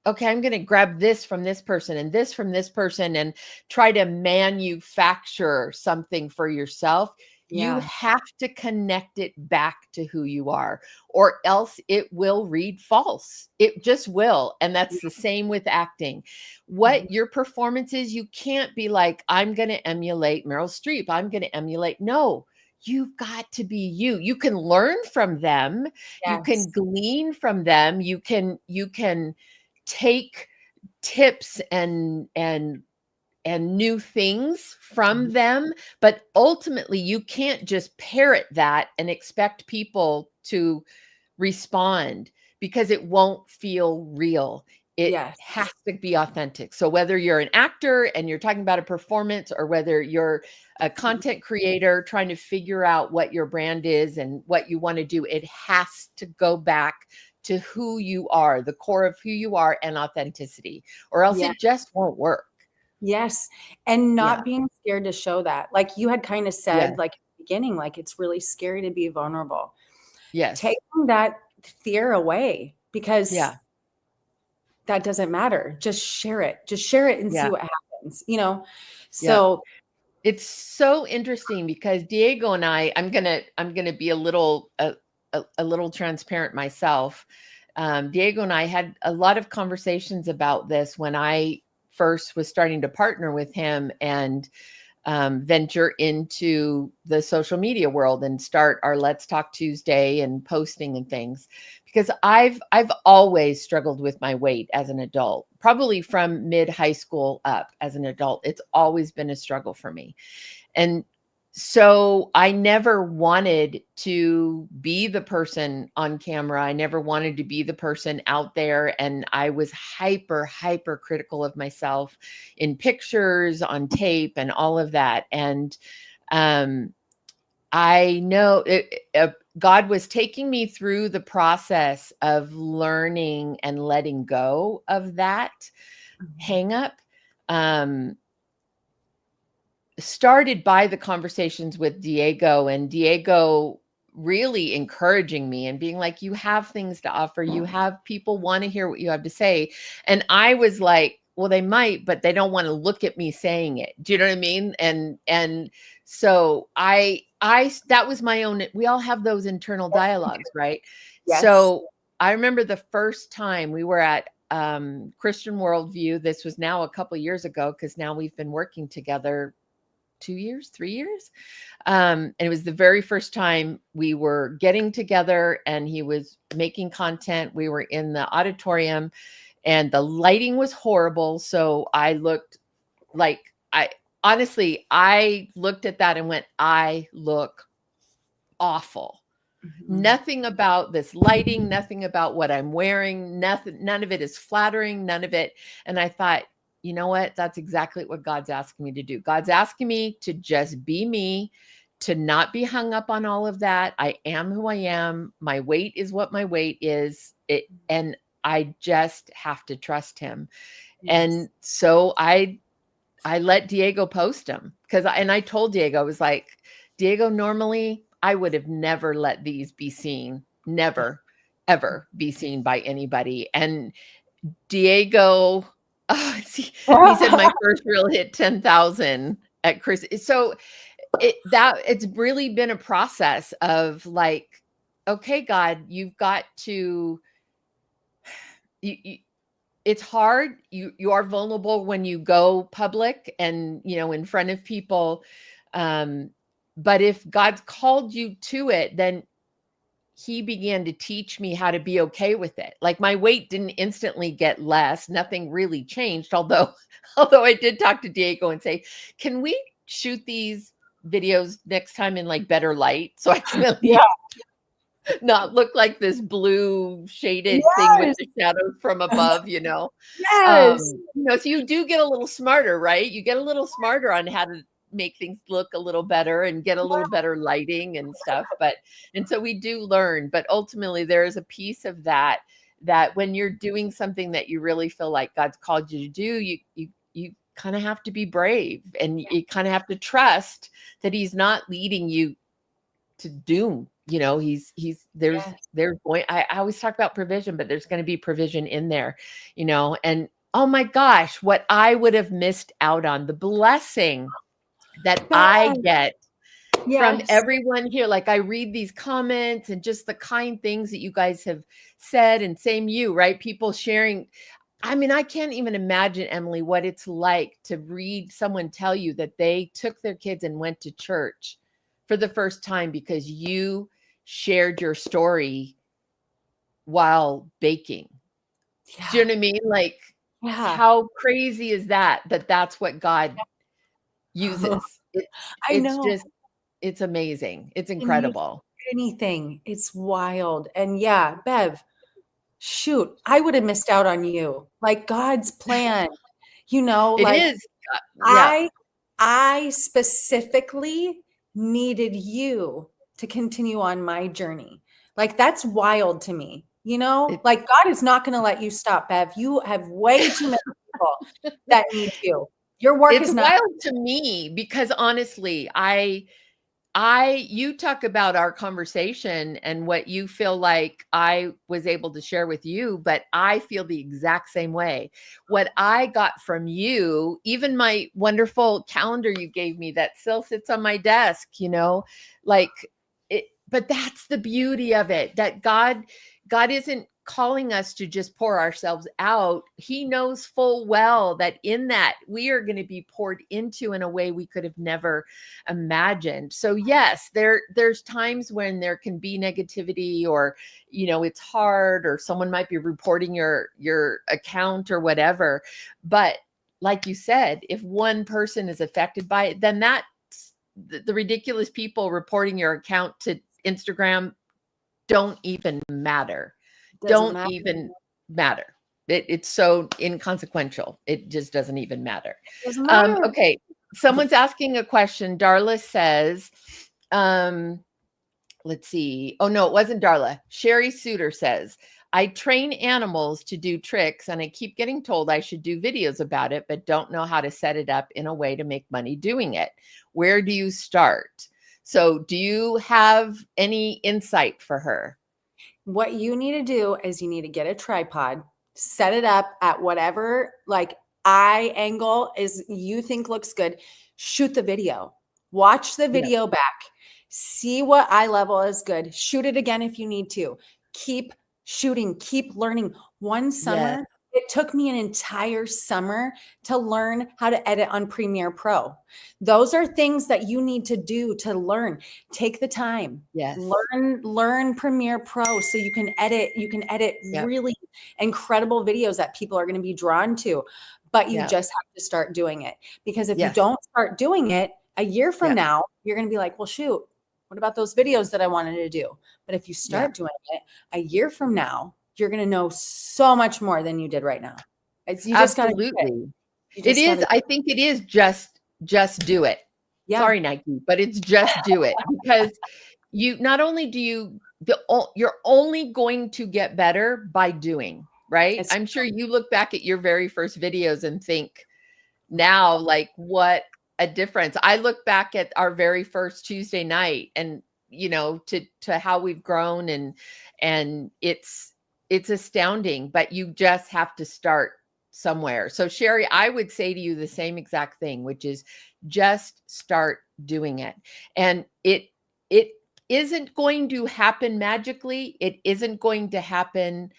okay, I'm going to grab this from this person and this from this person and try to manufacture something for yourself. You Yeah. have to connect it back to who you are, or else it will read false. It just will. And that's the same with acting. Mhm. What your performance is, you can't be like, I'm going to emulate Meryl Streep. I'm going to emulate. No, you've got to be you. You can learn from them. You can Yes. glean from them. You can take tips and new things from Mhm. them, but ultimately you can't just parrot that and expect people to respond because it won't feel real. It has Yes. to be authentic. So whether you're an actor and you're talking about a performance or whether you're a content creator trying to figure out what your brand is and what you want to do, it has to go back to who you are, the core of who you are and authenticity, or else Yeah. it just won't work. Yes. And Yeah. not being scared to show that. Like you had kind of Yeah. said, like at the beginning, like it's really scary to be vulnerable. Yes. Taking that fear away because Yeah. that doesn't matter. Just share it. Just share it and see Yeah. what happens, you know? Yeah. So, It's so interesting because Diego and I'm gonna be a little transparent myself. Diego and I had a lot of conversations about this when I first was starting to partner with him and venture into the social media world and start our Let's Talk Tuesday and posting and things because I've always struggled with my weight as an adult, probably from mid high school up as an adult. It's always been a struggle for me. And so I never wanted to be the person on camera. I never wanted to be the person out there. And I was hyper critical of myself in pictures, on tape, and all of that. And um, I know God was taking me through the process of learning and letting go of that mhm. hang up. Um, Started by the conversations with Diego and Diego really encouraging me and being like, you have things to offer. You have people want to hear what you have to say. And I was like, well, they might, but they don't want to look at me saying it. Do you know what I mean? And so that was my own, we all have those internal dialogues, right? Yes. So I remember the first time we were at Christian Worldview. This was now a couple years ago because now we've been working together 2 years, 3 years. And it was the very first time we were getting together and he was making content. We were in the auditorium and the lighting was horrible. So I looked like I looked at that and went, I look awful. Mhm. Nothing about this lighting, nothing about what I'm wearing, nothing, none of it is flattering, none of it. And I thought, you know what? That's exactly what God's asking me to do. God's asking me to just be me, to not be hung up on all of that. I am who I am. My weight is what my weight is. And I just have to trust him. Yes. And so I let Diego post them because I told Diego, I was like, Diego, normally I would have never let these be seen, never, ever be seen by anybody. And Diego, he said my first reel hit 10,000 at Chris. So it's really been a process of like, okay, God, you've got to, you, it's hard. You are vulnerable when you go public and, in front of people. But if God's called you to it, then he began to teach me how to be okay with it. Like my weight didn't instantly get less. Nothing really changed. Although, although I did talk to Diego and say, can we shoot these videos next time in like better light so I can at Yeah. least not look like this blue shaded thing with Yes. the shadows from above, Yes. so you do get a little smarter, right? You get a little smarter on how to make things look a little better and get a little better lighting and stuff. And so we do learn, but ultimately there is a piece of that when you're doing something that you really feel like God's called you to do, you kind of have to be brave, and you kind of have to trust that he's not leading you to doom. There's Yes. going, I always talk about provision, but there's going to be provision in there, and oh my gosh, what I would have missed out on, the blessing that I get from Yes. everyone here. Like I read these comments and just the kind things that you guys have said, and same you, right? People sharing. I mean, I can't even imagine, Emily, what it's like to read someone tell you that they took their kids and went to church for the first time because you shared your story while baking. Yeah. Do you know what I mean? Like, how crazy is that that's what God uses? I know. It's amazing. It's incredible. Anything. It's wild. And yeah, Bev, shoot, I would have missed out on you. Like God's plan, It like is. Yeah. I specifically needed you to continue on my journey. Like that's wild to me. Like God is not going to let you stop, Bev. You have way too many people that need you. Your work It's is not. wild to me because honestly, you talk about our conversation and what you feel like I was able to share with you, but I feel the exact same way. What I got from you, even my wonderful calendar you gave me that still sits on my desk, like it, but that's the beauty of it, that God isn't calling us to just pour ourselves out. He knows full well that in that we are going to be poured into in a way we could have never imagined. So yes, there's times when there can be negativity, or it's hard, or someone might be reporting your account or whatever. But like you said, if one person is affected by it, then that's the ridiculous people reporting your account to Instagram don't even matter. Even matter. It's so inconsequential. It just doesn't even matter. Doesn't matter. Okay. Someone's asking a question. Darla says, let's see. Oh, no, it wasn't Darla. Sherry Suter says, I train animals to do tricks and I keep getting told I should do videos about it, but don't know how to set it up in a way to make money doing it. Where do you start? So do you have any insight for her? What you need to do is you need to get a tripod, set it up at whatever like eye angle is you think looks good. Shoot the video. Watch the video back. See what eye level is good. Shoot it again if you need to. Keep shooting, keep learning. One summer, it took me an entire summer to learn how to edit on Premiere Pro. Those are things that you need to do to learn. Take the time. Yes. Learn Premiere Pro so you can edit really incredible videos that people are going to be drawn to. But you just have to start doing it, because if you don't start doing it, a year from now, you're going to be like, well, shoot, what about those videos that I wanted to do? But if you start doing it a year from now, you're going to know so much more than you did right now. You just got to do it. It is. I think it is just do it. Yeah. Sorry, Nike, but it's just do it, because you not only do you're only going to get better by doing, right? I'm sure you look back at your very first videos and think now, like, what a difference. I look back at our very first Tuesday night and, to how we've grown, and it's astounding, but you just have to start somewhere. So Sherry, I would say to you the same exact thing, which is just start doing it. And isn't going to happen magically. It isn't going to happen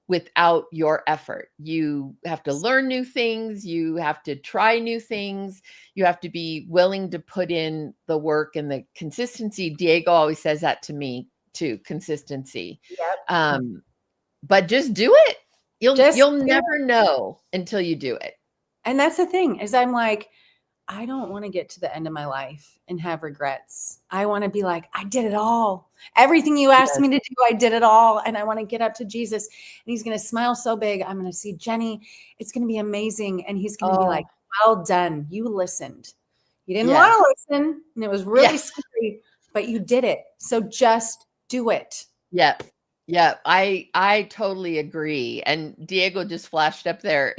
without your effort. You have to learn new things, you have to try new things, you have to be willing to put in the work and the consistency. Diego always says that to me too, consistency. Yep. But just do it. You'll never know until you do it. And that's the thing, is I'm like, I don't want to get to the end of my life and have regrets. I want to be like, I did it all. Everything you asked me to do, I did it all. And I want to get up to Jesus, and he's going to smile so big. I'm going to see Jenny. It's going to be amazing. And he's going to be like, well done. You listened. You didn't want to listen. And it was really scary, but you did it. So just do it. Yep. Yeah, I totally agree. And Diego just flashed up there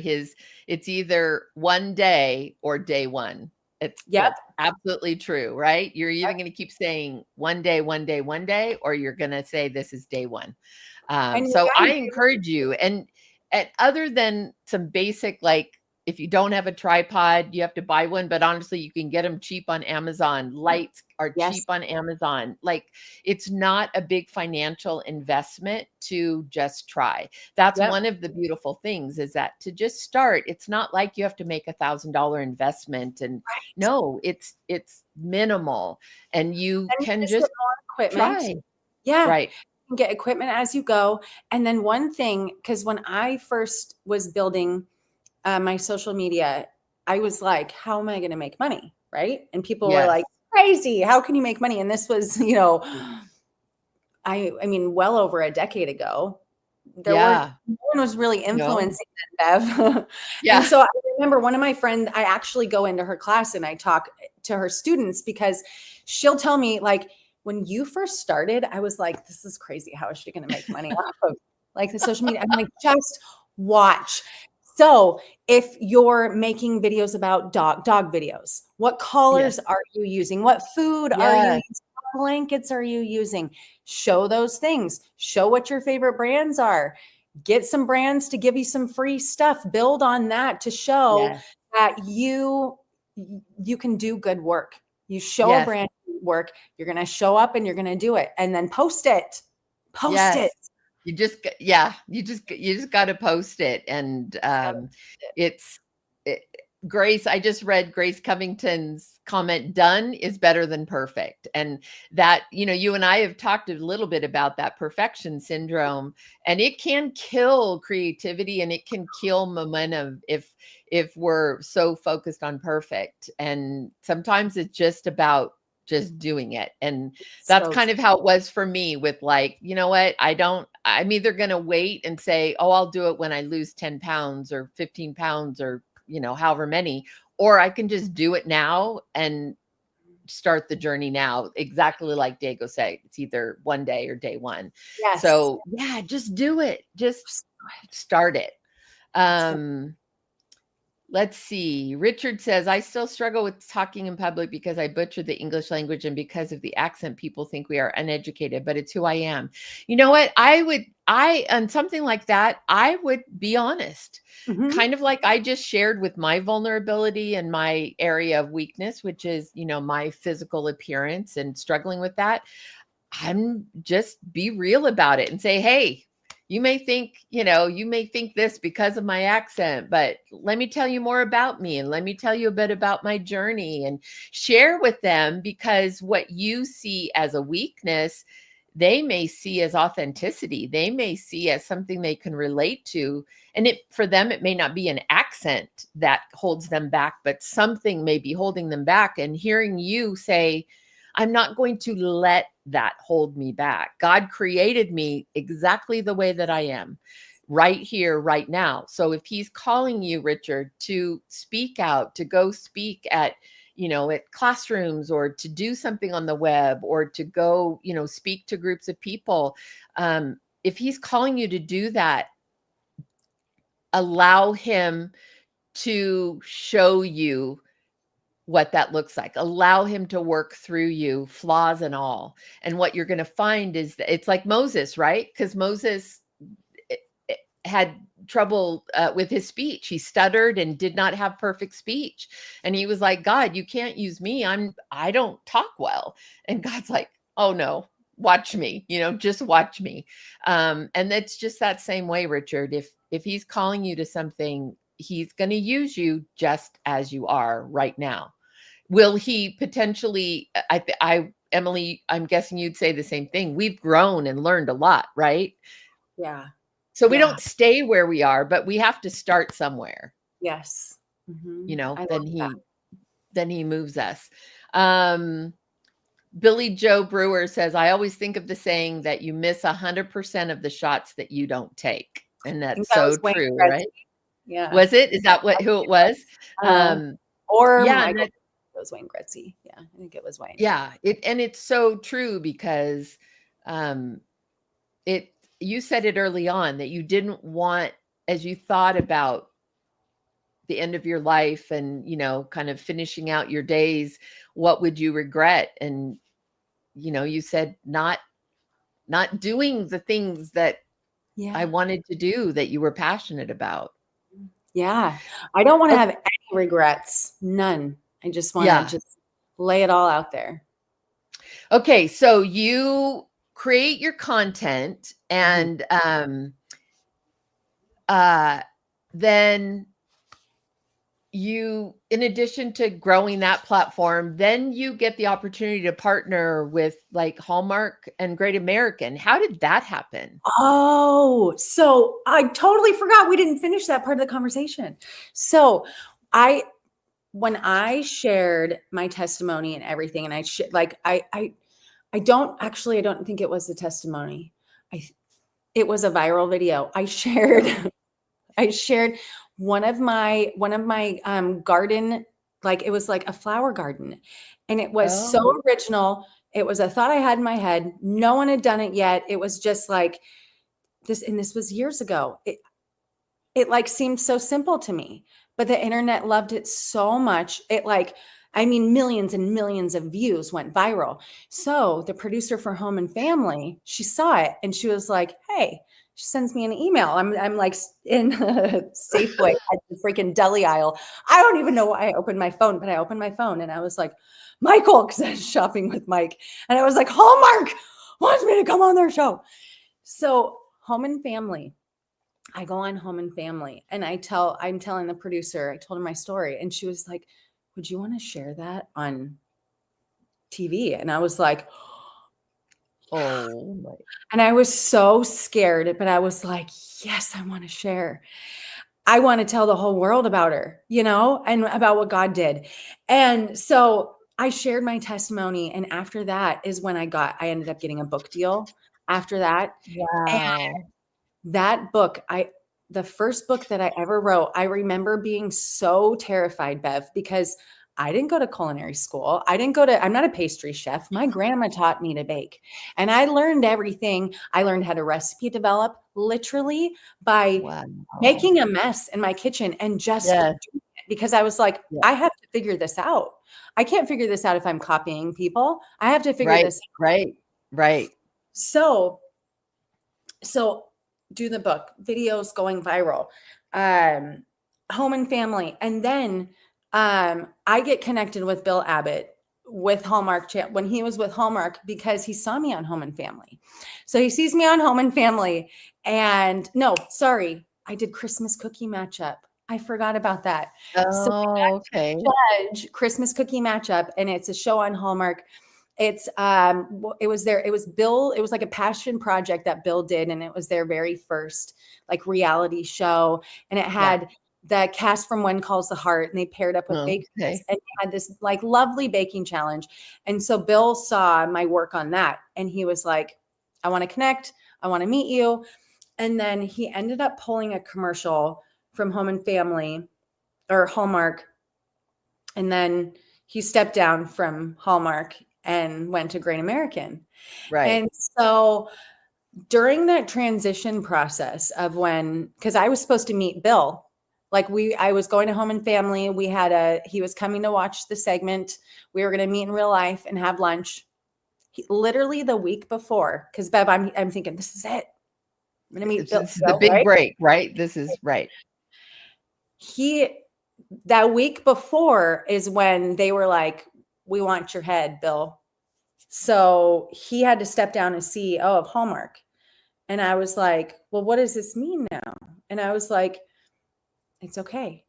it's either one day or day one. That's absolutely true, right? You're either going to keep saying one day, one day, one day, or you're going to say this is day one. So I encourage you. And other than some basic, like, if you don't have a tripod, you have to buy one, but honestly, you can get them cheap on Amazon. Lights are cheap on Amazon. Like, it's not a big financial investment to just try. That's one of the beautiful things, is that to just start, it's not like you have to make $1,000 investment. And no, it's minimal, and you can just try. Yeah. Right. You can get equipment as you go. And then one thing, because when I first was building my social media, I was like, how am I going to make money? Right. And people were like, crazy. How can you make money? And this was, I mean, well over a decade ago. No one was really influencing Bev. And so I remember one of my friends, I actually go into her class and I talk to her students, because she'll tell me, like, when you first started, I was like, this is crazy. How is she going to make money off of like the social media? I'm like, just watch. So if you're making videos about dog videos, what collars are you using? What food are you using? What blankets are you using? Show those things. Show what your favorite brands are. Get some brands to give you some free stuff. Build on that to show that you can do good work. You show a brand work, you're going to show up and you're going to do it, and then post it. Post it. You just got to post it. And Grace, I just read Grace Covington's comment, done is better than perfect. And that, you and I have talked a little bit about that perfection syndrome, and it can kill creativity, and it can kill momentum if we're so focused on perfect. And sometimes it's just about just doing it. And that's kind of how it was for me with, like, you know what, I'm either going to wait and say, oh, I'll do it when I lose 10 pounds or 15 pounds or, however many, or I can just do it now and start the journey now. Exactly like Diego said, it's either one day or day one. So just do it. Just start it. Let's see. Richard says, I still struggle with talking in public because I butcher the English language, and because of the accent, people think we are uneducated, but it's who I am. You know what? On something like that, I would be honest. Kind of like I just shared with my vulnerability and my area of weakness, which is, my physical appearance and struggling with that. I'm just be real about it and say, hey, you may think this because of my accent, but let me tell you more about me, and let me tell you a bit about my journey, and share with them, because what you see as a weakness, they may see as authenticity. They may see as something they can relate to. And for them, it may not be an accent that holds them back, but something may be holding them back. And hearing you say, I'm not going to let that hold me back. God created me exactly the way that I am, right here, right now. So if he's calling you, Richard, to speak out, to go speak at classrooms, or to do something on the web, or to go, speak to groups of people, if he's calling you to do that, allow him to show you what that looks like. Allow him to work through you, flaws and all. And what you're going to find is that it's like Moses, right? Because Moses had trouble with his speech. He stuttered and did not have perfect speech. And he was like, God, you can't use me. I don't talk well. And God's like, oh no, watch me, just watch me. And it's just that same way, Richard. If he's calling you to something, he's going to use you just as you are right now. Will he potentially, Emily, I'm guessing you'd say the same thing. We've grown and learned a lot, right? Yeah. So we don't stay where we are, but we have to start somewhere. Yes. Then he moves us. Billy Joe Brewer says, I always think of the saying that you miss 100% of the shots that you don't take. And that's so true, right? Yeah. Was it? Is that who it was? Michael. It was Wayne Gretzky. Yeah, I think it was Wayne. Yeah. It's so true because you said it early on that you didn't want, as you thought about the end of your life and, kind of finishing out your days, what would you regret? And, you said not doing the things that I wanted to do that you were passionate about. Yeah. I don't want to have any regrets. None. I just want to just lay it all out there. Okay. So you create your content and then you, in addition to growing that platform, then you get the opportunity to partner with like Hallmark and Great American. How did that happen? Oh, so I totally forgot. We didn't finish that part of the conversation. So when I shared my testimony and everything, and I don't think it was the testimony. It was a viral video. I shared one of my garden, like it was like a flower garden, and it was so original. It was a thought I had in my head. No one had done it yet. It was just like this, and this was years ago. It like seemed so simple to me, but the internet loved it so much. Millions and millions of views went viral. So the producer for Home and Family, she saw it and she was like, hey, she sends me an email. I'm like in Safeway at the freaking deli aisle. I don't even know why I opened my phone, but I opened my phone and I was like, Michael, because I was shopping with Mike. And I was like, Hallmark wants me to come on their show. So Home and Family, I go on Home and Family and I'm telling the producer, I told her my story. And she was like, would you want to share that on TV? And I was like, oh my. And I was so scared, but I was like, yes, I want to share. I want to tell the whole world about her, and about what God did. And so I shared my testimony. And after that is when I ended up getting a book deal after that. Wow. And that book, the first book that I ever wrote, I remember being so terrified, Bev, because I didn't go to culinary school. I'm not a pastry chef. My grandma taught me to bake, and I learned everything. I learned how to recipe develop literally by making a mess in my kitchen and just doing it, because I was like, I have to figure this out. I can't figure this out if I'm copying people. I have to figure this out. Right. So do the book, videos going viral, Home and Family. And then I get connected with Bill Abbott with Hallmark when he was with Hallmark, because he saw me on Home and Family. So he sees me on Home and Family, and I did Christmas cookie matchup. I forgot about that. Okay. Judge Christmas cookie matchup, and it's a show on Hallmark. It was Bill. It was like a passion project that Bill did. And it was their very first like reality show. And it had the cast from When Calls the Heart, and they paired up with bakers, and they had this like lovely baking challenge. And so Bill saw my work on that, and he was like, I want to connect. I want to meet you. And then he ended up pulling a commercial from Home and Family or Hallmark. And then he stepped down from Hallmark and went to Great American. Right. And so during that transition process of because I was supposed to meet Bill, I was going to Home and Family. He was coming to watch the segment. We were going to meet in real life and have lunch. Literally the week before, because Bev, I'm thinking, this is it. I'm going to meet Bill. This is the big break, right? This is right. That week before is when they were like, we want your head, Bill. So he had to step down as CEO of Hallmark. And I was like, well, what does this mean now? And I was like, it's okay.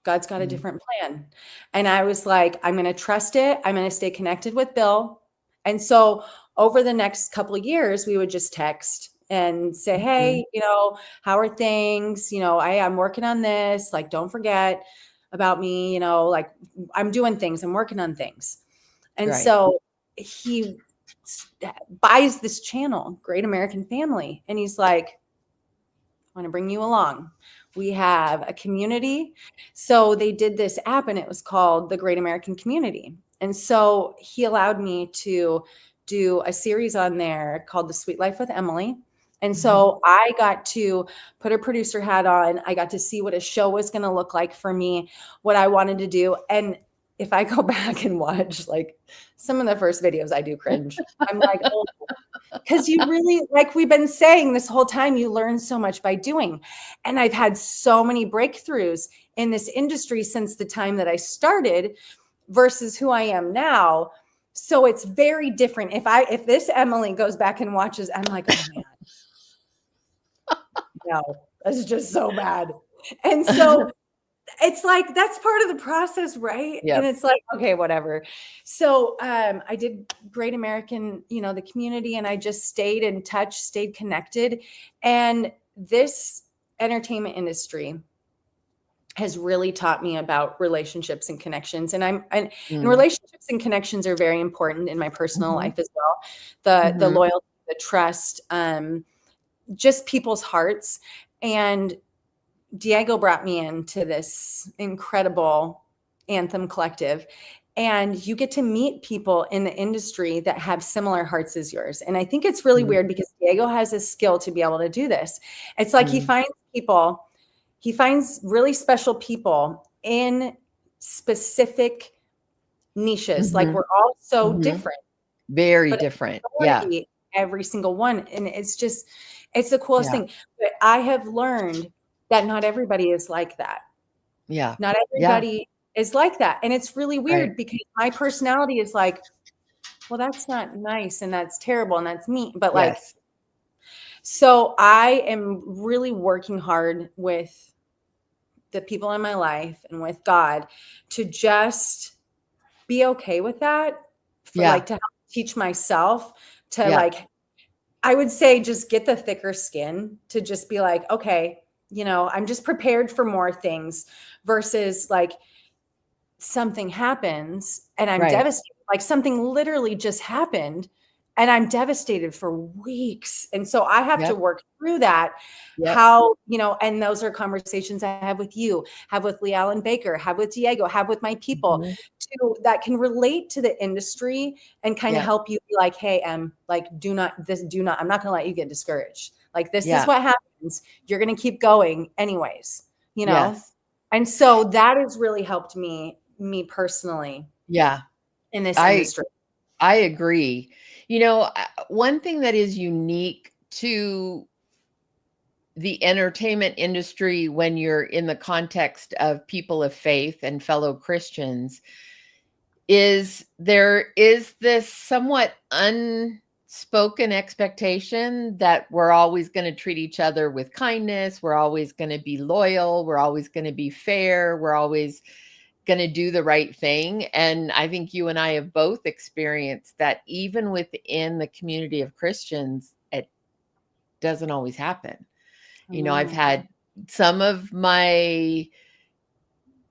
God's got a Mm. different plan. And I was like, I'm going to trust it. I'm going to stay connected with Bill. And so over the next couple of years, we would just text and say, Mhm. hey, how are things? I'm working on this. Like, don't forget about me. Like, I'm doing things. I'm working on things. And Right. so he buys this channel, Great American Family. And he's like, I want to bring you along. We have a community. So they did this app and it was called the Great American Community. And so he allowed me to do a series on there called The Sweet Life with Emily. And so I got to put a producer hat on. I got to see what a show was going to look like for me, what I wanted to do. And if I go back and watch like some of the first videos, I do cringe. I'm like, oh, because you really, like we've been saying this whole time, you learn so much by doing. And I've had so many breakthroughs in this industry since the time that I started versus who I am now. So it's very different. If this Emily goes back and watches, I'm like, oh man, no, that's just so bad. And so it's like that's part of the process, right? Yep. And it's like, okay, whatever. So I did Great American, the community, and I just stayed in touch, stayed connected. And this entertainment industry has really taught me about relationships and connections. And and relationships and connections are very important in my personal life as well. The loyalty, the trust, just people's hearts. And Diego brought me into this incredible Anthem Collective, and you get to meet people in the industry that have similar hearts as yours. And I think it's really weird because Diego has a skill to be able to do this. It's like he finds really special people in specific niches. Like we're all so different, Very but different. Yeah. every single one. And it's the coolest thing. But I have learned that not everybody is like that. Yeah. Not everybody is like that. And it's really weird because my personality is like, well, that's not nice and that's terrible and that's mean. But like, so I am really working hard with the people in my life and with God to just be okay with that, for like to help teach myself to like, I would say just get the thicker skin to just be like, okay, I'm just prepared for more things versus like something happens and I'm devastated. Like something literally just happened and I'm devastated for weeks. And so I have to work through that. How, and those are conversations I have with you, have with Lee Allen Baker, have with Diego, have with my people that can relate to the industry and kind of help you be like, hey, like, I'm not going to let you get discouraged. Like, this is what happens. You're going to keep going anyways, And so that has really helped me personally. Yeah. In this industry. I agree. One thing that is unique to the entertainment industry when you're in the context of people of faith and fellow Christians is there is this somewhat unspoken expectation that we're always going to treat each other with kindness. We're always going to be loyal. We're always going to be fair. We're always going to do the right thing. And I think you and I have both experienced that even within the community of Christians, it doesn't always happen. I've had some of my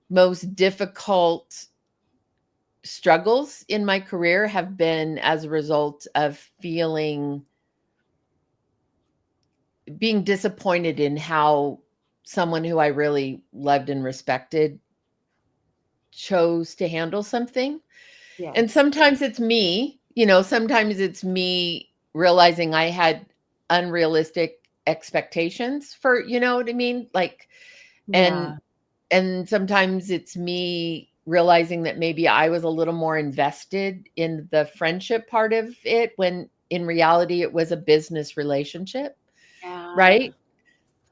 most difficult struggles in my career have been as a result of being disappointed in how someone who I really loved and respected chose to handle something. Yeah. And sometimes it's me, sometimes it's me realizing I had unrealistic expectations for, you know what I mean? Like, and sometimes it's me realizing that maybe I was a little more invested in the friendship part of it when in reality it was a business relationship. Right?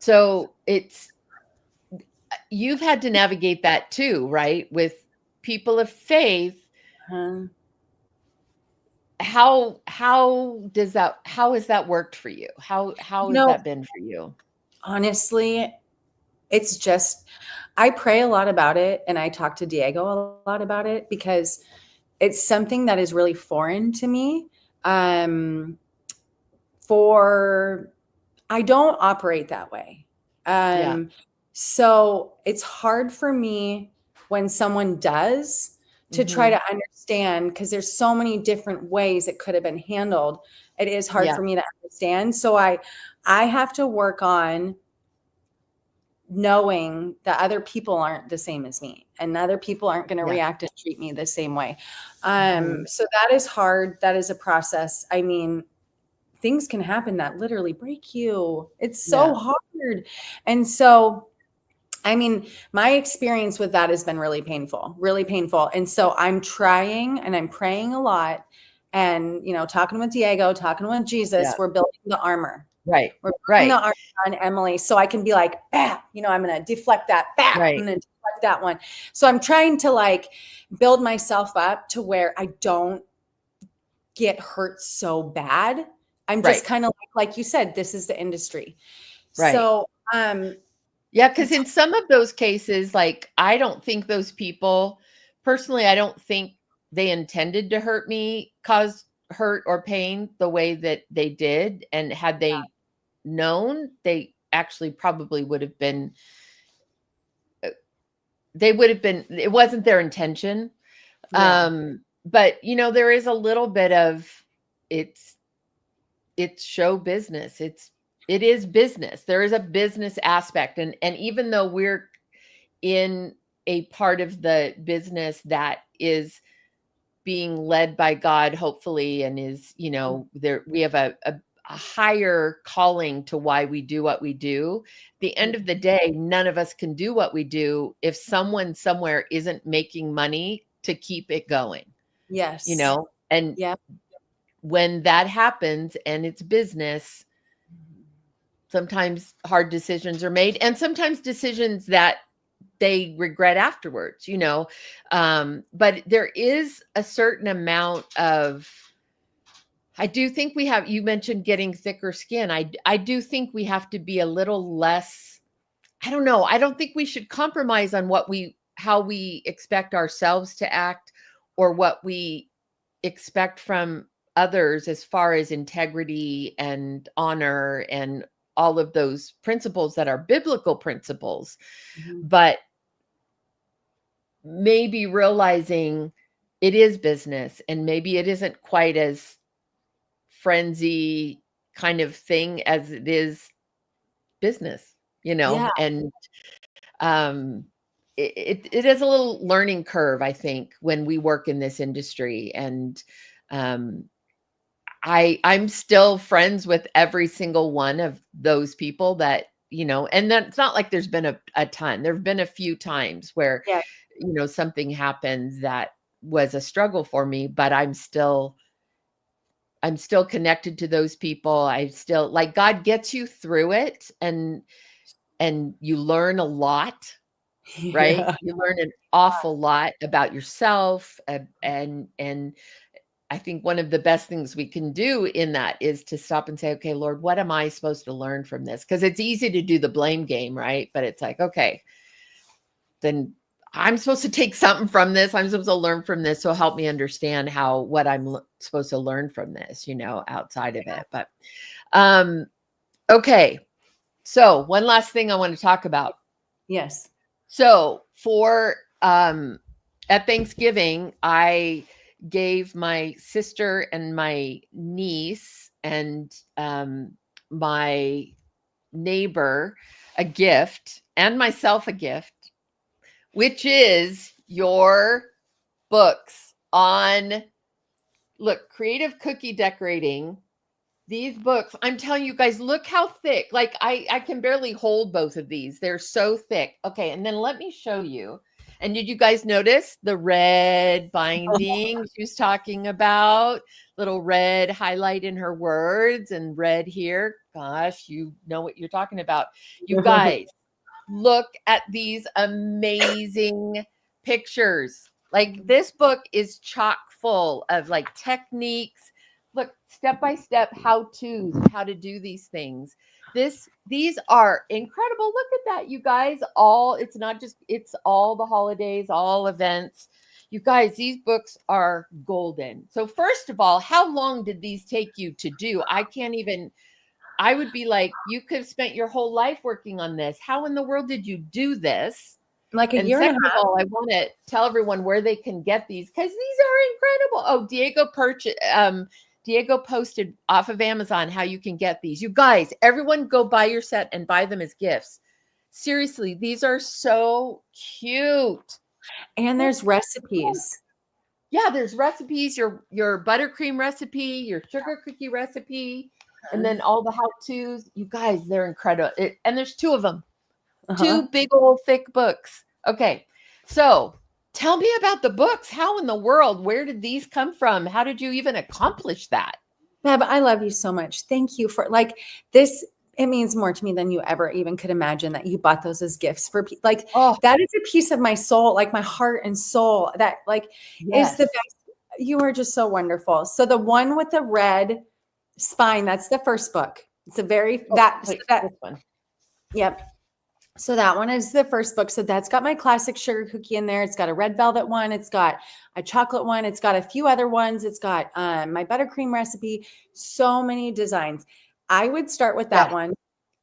So you've had to navigate that too, right? With people of faith. how has that worked for you? How You has know, that been for you? honestly, it's just, I pray a lot about it and I talk to Diego a lot about it because it's something that is really foreign to me. Um, for I don't operate that way. Yeah. So it's hard for me when someone does to try Mhm. to understand because there's so many different ways it could have been handled. It is hard Yeah. for me to understand. So I have to work on knowing that other people aren't the same as me and other people aren't going to Yeah. react and treat me the same way. Mhm. So that is hard. That is a process. I mean, things can happen that literally break you. It's so Yeah. hard. And so, I mean, my experience with that has been really painful, really painful. And so I'm trying and I'm praying a lot and, talking with Diego, talking with Jesus, Yeah. we're building the armor. Right. We're building Right. the armor on Emily so I can be like, bah, I'm going to deflect that. Bah, I'm Right. going to deflect that one. So I'm trying to like build myself up to where I don't get hurt so bad. I'm just Right. kind of like you said, this is the industry. Right. So, Yeah, because it's in some of those cases, like, I don't think those people personally, I don't think they intended to hurt me, cause hurt or pain the way that they did, and had they known, they actually probably would have been it wasn't their intention. yeah, But, there is a little bit of it's it's show business. It is business. There is a business aspect, and even though we're in a part of the business that is being led by God, hopefully, and is, there we have a higher calling to why we do what we do. At the end of the day, none of us can do what we do if someone somewhere isn't making money to keep it going, yes, and yeah, when that happens and it's business, sometimes hard decisions are made, and sometimes decisions that they regret afterwards, but there is a certain amount of, I do think you mentioned getting thicker skin. I do think we have to be a little less, I don't know, I don't think we should compromise on how we expect ourselves to act, or what we expect from others as far as integrity and honor and all of those principles that are biblical principles. mhm, But maybe realizing it is business, and maybe it isn't quite as frenzy kind of thing as it is business, yeah, and um it is a little learning curve, I think, when we work in this industry. And um I'm still friends with every single one of those people that, and that's not like there's been a ton. There've been a few times where, yeah, something happens that was a struggle for me, but I'm still connected to those people. I still, like, God gets you through it, and you learn a lot, right? yeah, You learn an awful lot about yourself, and I think one of the best things we can do in that is to stop and say, okay, Lord, what am I supposed to learn from this? Because it's easy to do the blame game, right? But it's like, okay, then I'm supposed to take something from this. I'm supposed to learn from this. So help me understand what I'm supposed to learn from this, outside of it. But um, okay. So one last thing I want to talk about. yes, So for at Thanksgiving, I gave my sister and my niece and my neighbor a gift, and myself a gift, which is your books on, look, creative cookie decorating. These books, I'm telling you guys, look how thick. Like, I can barely hold both of these. They're so thick. Okay, and then let me show you. And did you guys notice the red binding she was talking about? Little red highlight in her words and red here. Gosh, you know what you're talking about. You guys, look at these amazing pictures. Like this book is chock full of like techniques. Look, step by step how-tos, how to do these things. These are incredible. Look at that, you guys. It's not just, it's all the holidays, all events. You guys, these books are golden. So first of all, how long did these take you to do? I would be like, you could have spent your whole life working on this. How in the world did you do this? Like a And year and second a of half. all, I want to tell everyone where they can get these because these are incredible. Oh, Diego posted off of Amazon how you can get these. You guys, everyone go buy your set and buy them as gifts. Seriously, these are so cute. And there's recipes. Yeah, there's recipes, your buttercream recipe, your sugar cookie recipe, and then all the how-tos. You guys, they're incredible. And there's two of them. Two big old thick books. Okay. So tell me about the books. How in the world, where did these come from? How did you even accomplish that? Beb, I love you so much. Thank you for like this. It means more to me than you ever even could imagine that you bought those as gifts for like, that is a piece of my soul, like my heart and soul that like is the best. You are just so wonderful. So the one with the red spine, that's the first book. It's a very, this one. Yep. So that one is the first book. So that's got my classic sugar cookie in there. It's got a red velvet one. It's got a chocolate one. It's got a few other ones. It's got my buttercream recipe. So many designs. I would start with that one.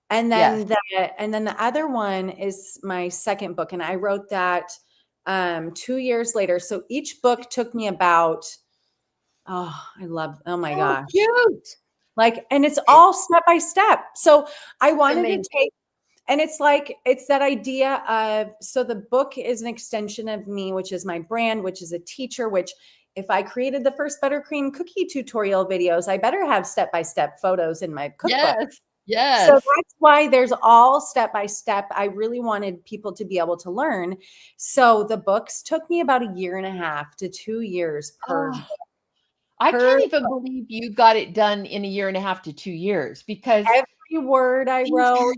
And then the other one is my second book. And I wrote that 2 years later. So each book took me about, oh my gosh. Cute. Like, and it's all step by step. So I wanted to take, and it's like, it's that idea of, so the book is an extension of me, which is my brand, which is a teacher, which if I created the first buttercream cookie tutorial videos, I better have step-by-step photos in my cookbook. Yes. So that's why there's all step-by-step. I really wanted people to be able to learn. So the books took me about 1.5 to 2 years per book. I can't even believe you got it done in 1.5 to 2 years because every word I wrote,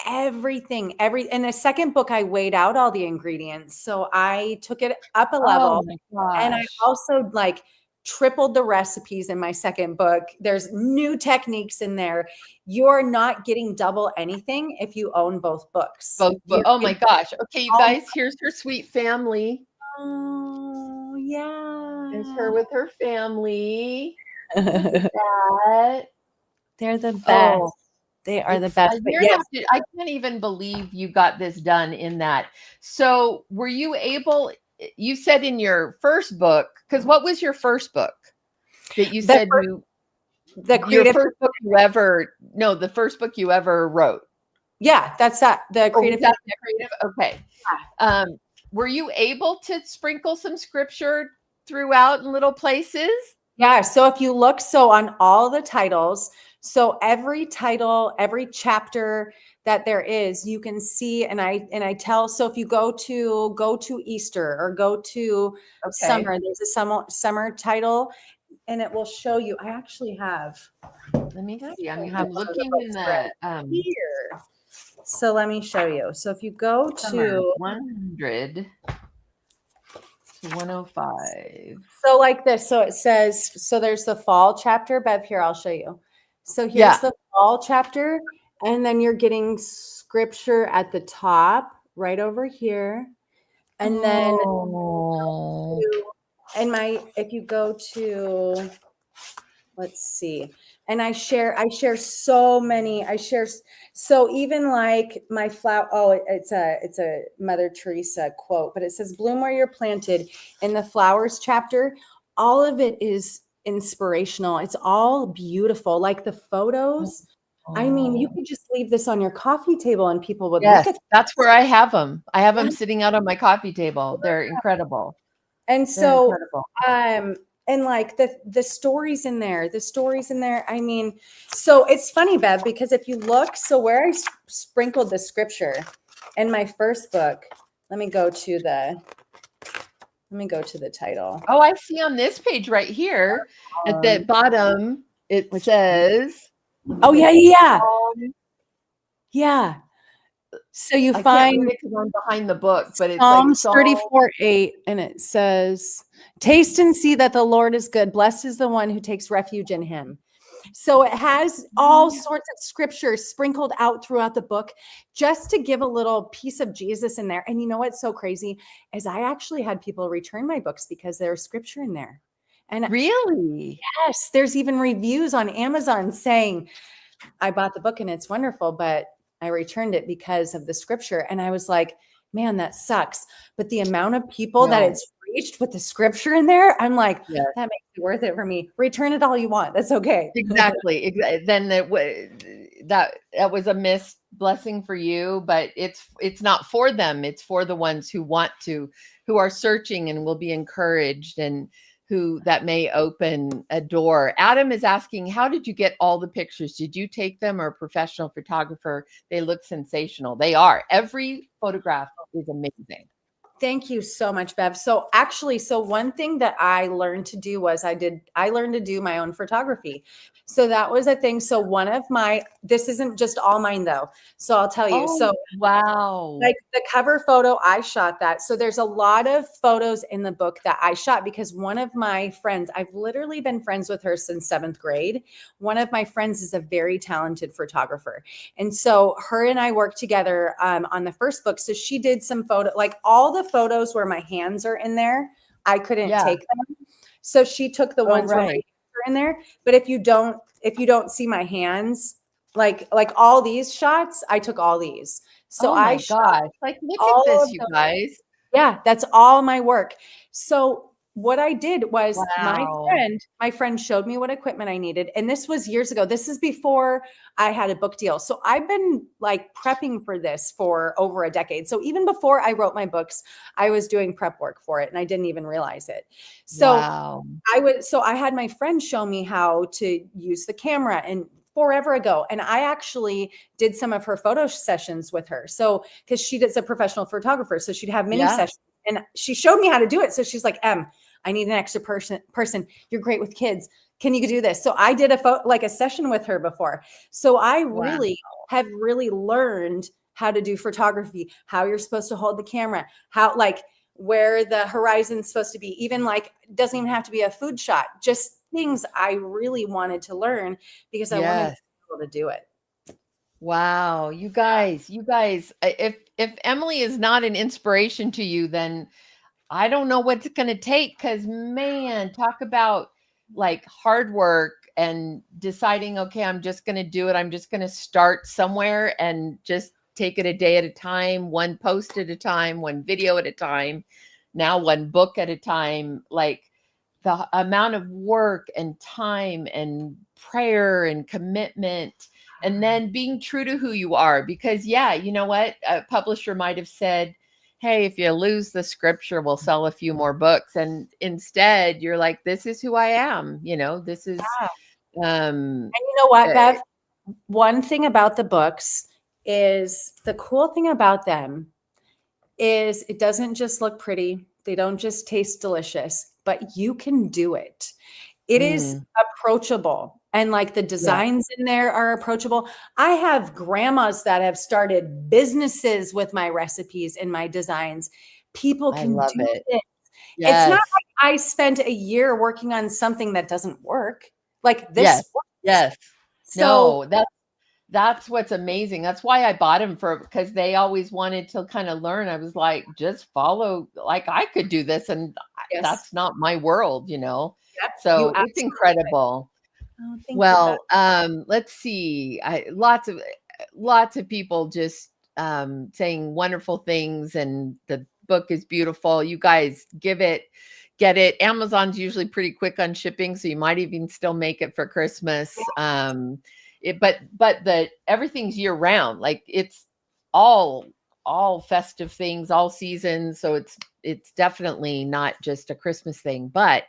everything, in the second book, I weighed out all the ingredients. So I took it up a level. And I also like tripled the recipes in my second book. There's new techniques in there. You're not getting double anything if you own both books. Oh my gosh. Okay, you guys, here's her sweet family. Oh, yeah. There's her with her family. They're the best. They are the best. I can't even believe you got this done in that. So were you able, you said in your first book, because what was your first book that you said your first book you ever, the first book you ever wrote? Yeah, that's that. The creative. Okay. Were you able to sprinkle some scripture throughout in little places? Yeah. So if you look, on all the titles, so every title, every chapter that there is, you can see, and I tell, so if you go to Easter or go to summer, there's a summer title and it will show you. I actually have, let me see. I'm looking in the here. So let me show you. So if you go to 100 to 105. So like this, so it says, so there's the fall chapter, Bev, here, I'll show you. So here's the fall chapter, and then you're getting scripture at the top, right over here. And then, if you go to, let's see, and I share so many, so even like my flower, it's a Mother Teresa quote, but it says, bloom where you're planted. In the flowers chapter, all of it is inspirational. It's all beautiful. Like the photos. I mean, you could just leave this on your coffee table and people would look at. That's where I have them. I have them sitting out on my coffee table. They're incredible. And so, and like the stories in there, I mean, so it's funny, Bev, because if you look, so where I sprinkled the scripture in my first book, let me go to the title. Oh, I see on this page right here at the bottom, it says. Oh, yeah. So you I can't read find it because I'm behind the book, but it's like Psalms Psalm. 34:8, and it says, taste and see that the Lord is good. Blessed is the one who takes refuge in him. So it has all sorts of scriptures sprinkled out throughout the book just to give a little piece of Jesus in there. And you know what's so crazy is I actually had people return my books because there's scripture in there. And Really? yes, there's even reviews on Amazon saying, I bought the book and it's wonderful, but I returned it because of the scripture. And I was like, man, that sucks. But the amount of people that No. it's reached with the scripture in there, I'm like, Yes. that makes it worth it for me. Return it all you want. That's okay. Exactly. Then that was a missed blessing for you, but it's not for them. It's for the ones who want to, who are searching and will be encouraged, and who that may open a door. Adam is asking, how did you get all the pictures? Did you take them, or a professional photographer? They look sensational. They are. Every photograph is amazing. Thank you so much, Bev. So actually, one thing that I learned to do was I learned to do my own photography. So that was a thing. So this isn't just all mine though. So I'll tell you. So Oh, wow. like the cover photo, I shot that. So there's a lot of photos in the book that I shot because one of my friends, I've literally been friends with her since 7th grade. One of my friends is a very talented photographer. And so her and I worked together on the first book. So she did some like all the photos where my hands are in there, I couldn't Yeah. take them. So she took the ones where my hands are in there. But if you don't see my hands, like all these shots, I took all these. So oh my gosh. Like, look at this, you guys. yeah, that's all my work. So what I did was Wow. my friend showed me what equipment I needed. And this was years ago. This is before I had a book deal. So I've been like prepping for this for over a decade. So even before I wrote my books, I was doing prep work for it and I didn't even realize it. So Wow. I had my friend show me how to use the camera and forever ago. And I actually did some of her photo sessions with her. So, because she is a professional photographer, so she'd have mini sessions and she showed me how to do it. So she's like, I need an extra person. You're great with kids. Can you do this? So I did a session with her before. So I really have really learned how to do photography, how you're supposed to hold the camera, how like where the horizon's supposed to be, even like doesn't even have to be a food shot, just things I really wanted to learn because I wanted to be able to do it. Wow. You guys, if Emily is not an inspiration to you, then I don't know what's going to take, because man, talk about like hard work and deciding, okay, I'm just going to do it. I'm just going to start somewhere and just take it a day at a time, one post at a time, one video at a time, now one book at a time. Like the amount of work and time and prayer and commitment, and then being true to who you are. Because yeah, you know what? A publisher might have said, hey, if you lose the scripture, we'll sell a few more books. And instead you're like, this is who I am. This is, and you know what, Bev? One thing about the books is the cool thing about them is it doesn't just look pretty. They don't just taste delicious, but you can do it. It is approachable. And like the designs in there are approachable. I have grandmas that have started businesses with my recipes and my designs. People can do it. It's not like I spent a year working on something that doesn't work. Like this works. Yes. So no, that's what's amazing. That's why I bought them, because they always wanted to kind of learn. I was like, just follow, like I could do this, and that's not my world, Yep, so it's incredible. Oh, thank Well, you, let's see. Lots of people just saying wonderful things, and the book is beautiful. You guys get it. Amazon's usually pretty quick on shipping, so you might even still make it for Christmas. But everything's year round. Like it's all festive things, all seasons. So it's definitely not just a Christmas thing. But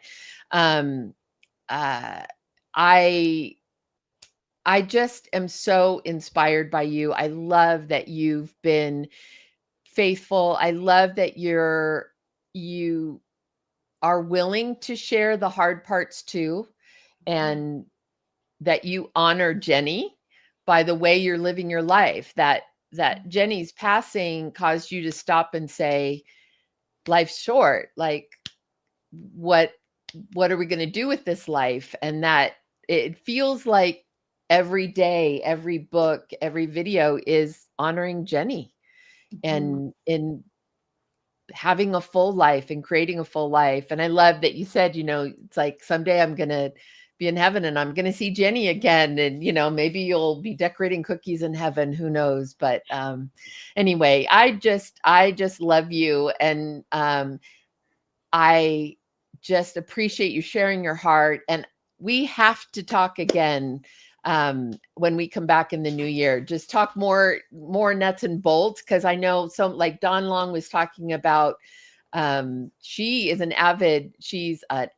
I just am so inspired by you. I love that you've been faithful. I love that you are willing to share the hard parts too, and that you honor Jenny by the way you're living your life. That that Jenny's passing caused you to stop and say, life's short. Like, what are we going to do with this life? And that it feels like every day, every book, every video is honoring Jenny and in having a full life and creating a full life. And I love that you said, it's like someday I'm going to be in heaven and I'm going to see Jenny again. And, maybe you'll be decorating cookies in heaven, who knows? But anyway, I just love you. And I just appreciate you sharing your heart. And we have to talk again when we come back in the new year. Just talk more nuts and bolts, because I know some, like Dawn Long was talking about, she's an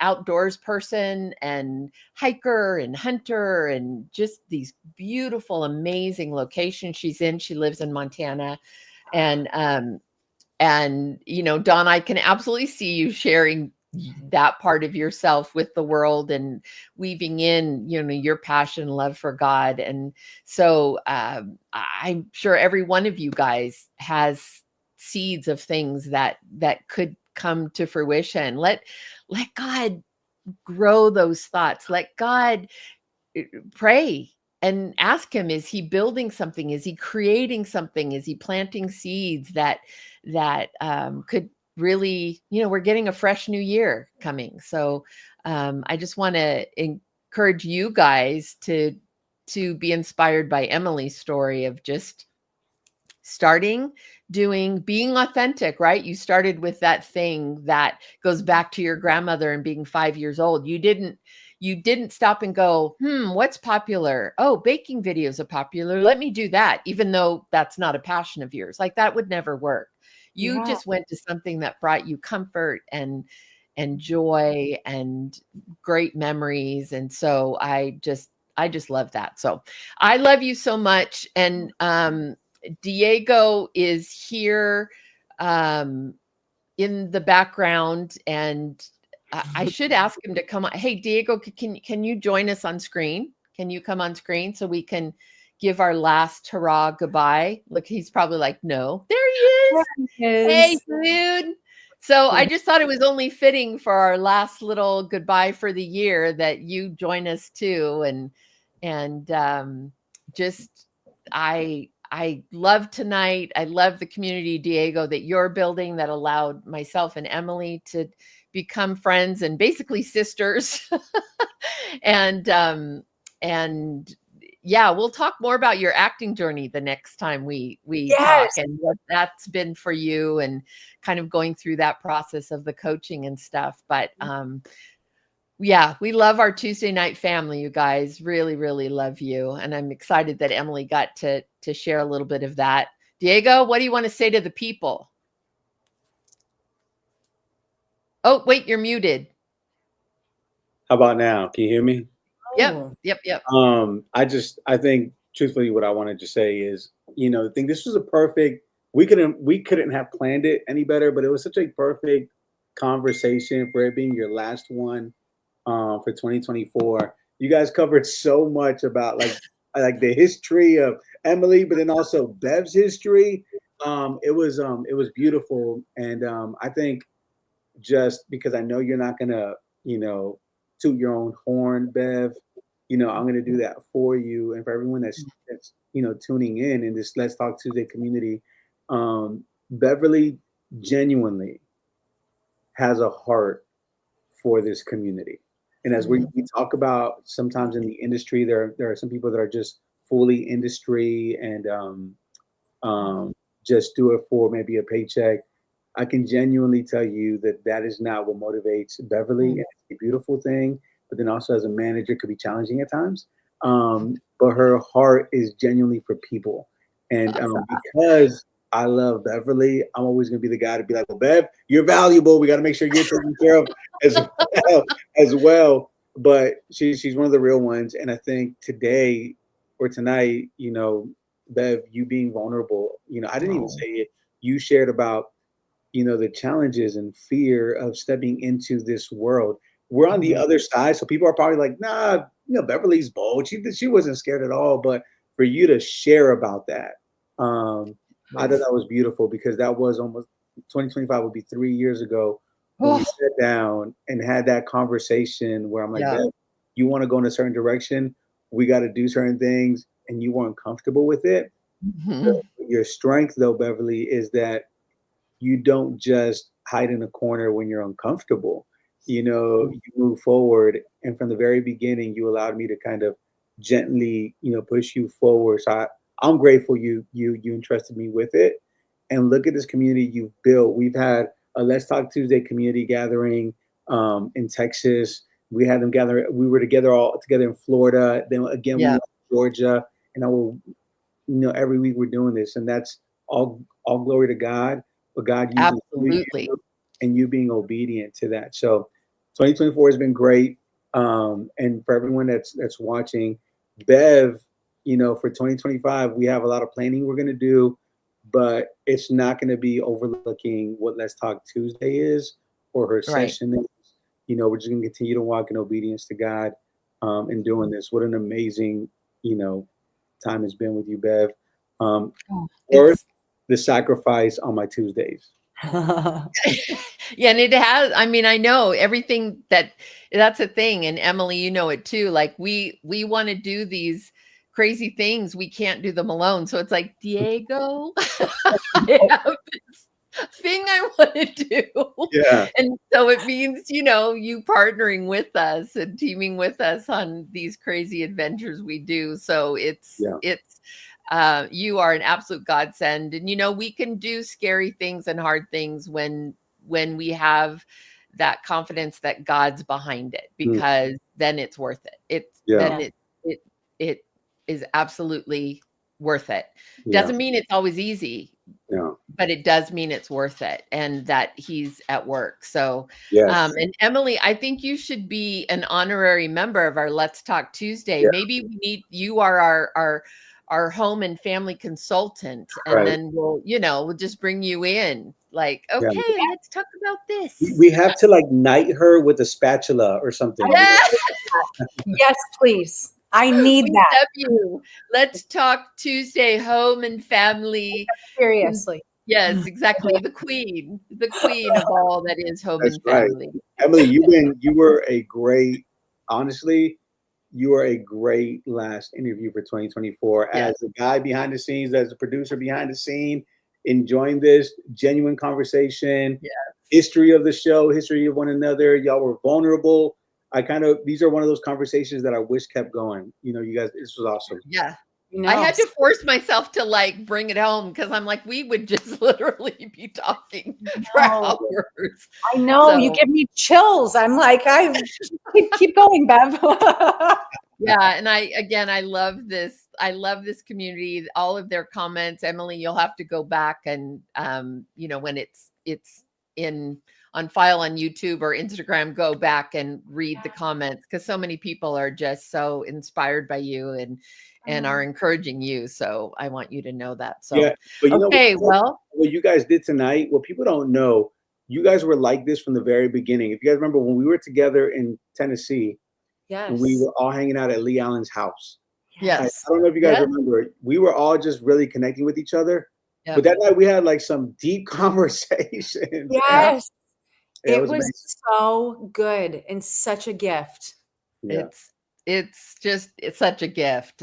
outdoors person and hiker and hunter, and just these beautiful, amazing locations she's in. She lives in Montana. And Dawn, I can absolutely see you sharing that part of yourself with the world and weaving in, your passion and love for God. And so I'm sure every one of you guys has seeds of things that could come to fruition. Let God grow those thoughts. Let God pray and ask him, is he building something? Is he creating something? Is he planting seeds that could really, we're getting a fresh new year coming. So I just want to encourage you guys to be inspired by Emily's story of just being authentic, right? You started with that thing that goes back to your grandmother and being 5 years old. You didn't stop and go, what's popular? Oh, baking videos are popular. Let me do that. Even though that's not a passion of yours, like that would never work. You just went to something that brought you comfort and joy and great memories. And so I just love that. So I love you so much. And Diego is here in the background, and I should ask him to come on. Hey, Diego, can you join us on screen? Can you come on screen so we can give our last hurrah goodbye? Look, he's probably like, no. There he is. Hey, dude. So I just thought it was only fitting for our last little goodbye for the year that you join us too. And just I love tonight. I love the community, Diego, that you're building, that allowed myself and Emily to become friends and basically sisters. And yeah, we'll talk more about your acting journey the next time we talk, and what that's been for you, and kind of going through that process of the coaching and stuff. But yeah, we love our Tuesday night family, you guys. Really, really love you. And I'm excited that Emily got to share a little bit of that. Diego, what do you want to say to the people? Oh, wait, you're muted. How about now? Can you hear me? Yep. I think truthfully what I wanted to say is, I think this was a perfect, we couldn't have planned it any better, but it was such a perfect conversation for it being your last one for 2024. You guys covered so much about like the history of Emily, but then also Bev's history. It was beautiful. And I think, just because I know you're not gonna, toot your own horn, Bev, I'm gonna do that for you and for everyone that's tuning in this Let's Talk Tuesday community. Beverly genuinely has a heart for this community. And as we talk about, sometimes in the industry, there are some people that are just fully industry and just do it for maybe a paycheck. I can genuinely tell you that is not what motivates Beverly. And it's a beautiful thing, but then also as a manager, it could be challenging at times. But her heart is genuinely for people. And because I love Beverly, I'm always going to be the guy to be like, well, Bev, you're valuable. We got to make sure you're taken care of as well. But she's one of the real ones. And I think today or tonight, Bev, you being vulnerable, I didn't even say it. You shared about, the challenges and fear of stepping into this world. We're on the other side. So people are probably like, nah, Beverly's bold. She wasn't scared at all. But for you to share about that, I thought that was beautiful because that was almost 2025 would be 3 years ago when we Oh, sat down and had that conversation where I'm like, yeah. "Bev, you want to go in a certain direction? We got to do certain things," and you weren't comfortable with it. Mhm. Your strength, though, Beverly, is that you don't just hide in a corner when you're uncomfortable. You move forward, and from the very beginning, you allowed me to kind of gently, push you forward. So I'm grateful you entrusted me with it. And look at this community you've built. We've had a Let's Talk Tuesday community gathering in Texas. We had them gather. We were all together in Florida. Then again, we Yeah, went to Georgia, and I will, every week we're doing this, and that's all glory to God. But God using absolutely. you and you being obedient to that. So 2024 has been great. And for everyone that's watching, Bev, for 2025, we have a lot of planning we're gonna do, but it's not gonna be overlooking what Let's Talk Tuesday is or her Right. session is. We're just gonna continue to walk in obedience to God and doing this. What an amazing, you know, time it's been with you, Bev. Um, Oh, worth it's the sacrifice on my Tuesdays. yeah, and it has, I mean, I know everything that's a thing. And Emily, you know it too. Like we want to do these crazy things. We can't do them alone. So it's like, Diego, I have this thing I want to do. Yeah, And so it means, you partnering with us and teaming with us on these crazy adventures we do. So yeah, you are an absolute godsend. And we can do scary things and hard things when we have that confidence that God's behind it, mm, because then it's worth it. It's yeah, then Yeah. it is absolutely worth it. yeah, Doesn't mean it's always easy, yeah. but it does mean it's worth it and that he's at work. So, Yes, and Emily, I think you should be an honorary member of our Let's Talk Tuesday. yeah, Maybe you are our home and family consultant, and right. then we'll just bring you in. Like, Yeah, okay, let's talk about we, this. we have to like knight her with a spatula or I something. need Yeah, that. Yes, please. I need we that. love you. Let's Talk Tuesday, home and family. Seriously. Yes, exactly. The queen of all that is home That's and right. family. Emily, honestly, you are a great last interview for 2024 Yes. as the guy behind the scenes, as the producer behind the scene, enjoying this genuine conversation, Yes. history of the show, history of one another. Y'all were vulnerable. These are one of those conversations that I wish kept going. You guys, this was awesome. Yeah. I No. had to force myself to like bring it home because I'm like, we would just literally be talking for No. hours. I know. You So give me chills. I'm like, keep going, Bev. yeah, and I love this. I love this community, all of their comments. Emily, you'll have to go back and when it's in on file on YouTube or Instagram, go back and read the comments because so many people are just so inspired by you and are encouraging you. So I want you to know that. Yeah, So but okay, well, what you guys did tonight, what people don't know, you guys were like this from the very beginning. If you guys remember when we were together in Tennessee and we Yes. were all hanging out at Lee Allen's house. I yes. don't know if you guys Yes. remember, we were all just really connecting with each other. But Yep. that night we had like some deep conversations. Yep. Yes. Yeah, it It was was amazing. so good and such a gift. Yeah. It's such a gift.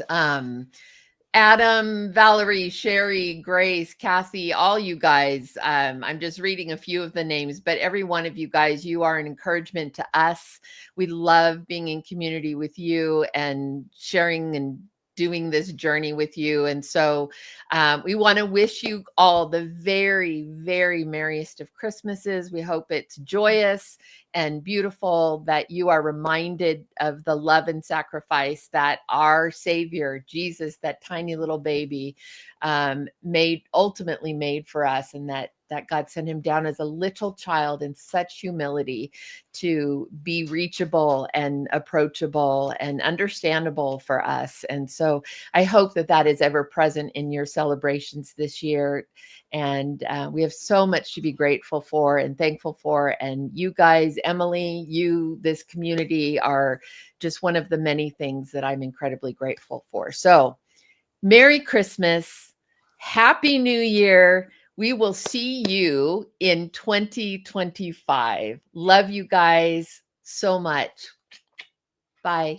Adam, Valerie, Sherry, Grace, Kathy, all you guys. I'm just reading a few of the names, but every one of you guys, you are an encouragement to us. We love being in community with you and sharing and doing this journey with you. And so we want to wish you all the very, very merriest of Christmases. We hope it's joyous and beautiful, that you are reminded of the love and sacrifice that our Savior, Jesus, that tiny little baby, ultimately made for us, and that God sent him down as a little child in such humility to be reachable and approachable and understandable for us. And so I hope that is ever present in your celebrations this year. And we have so much to be grateful for and thankful for. And you guys, Emily, this community are just one of the many things that I'm incredibly grateful for. So Merry Christmas. Happy New Year. We will see you in 2025. Love you guys so much. Bye.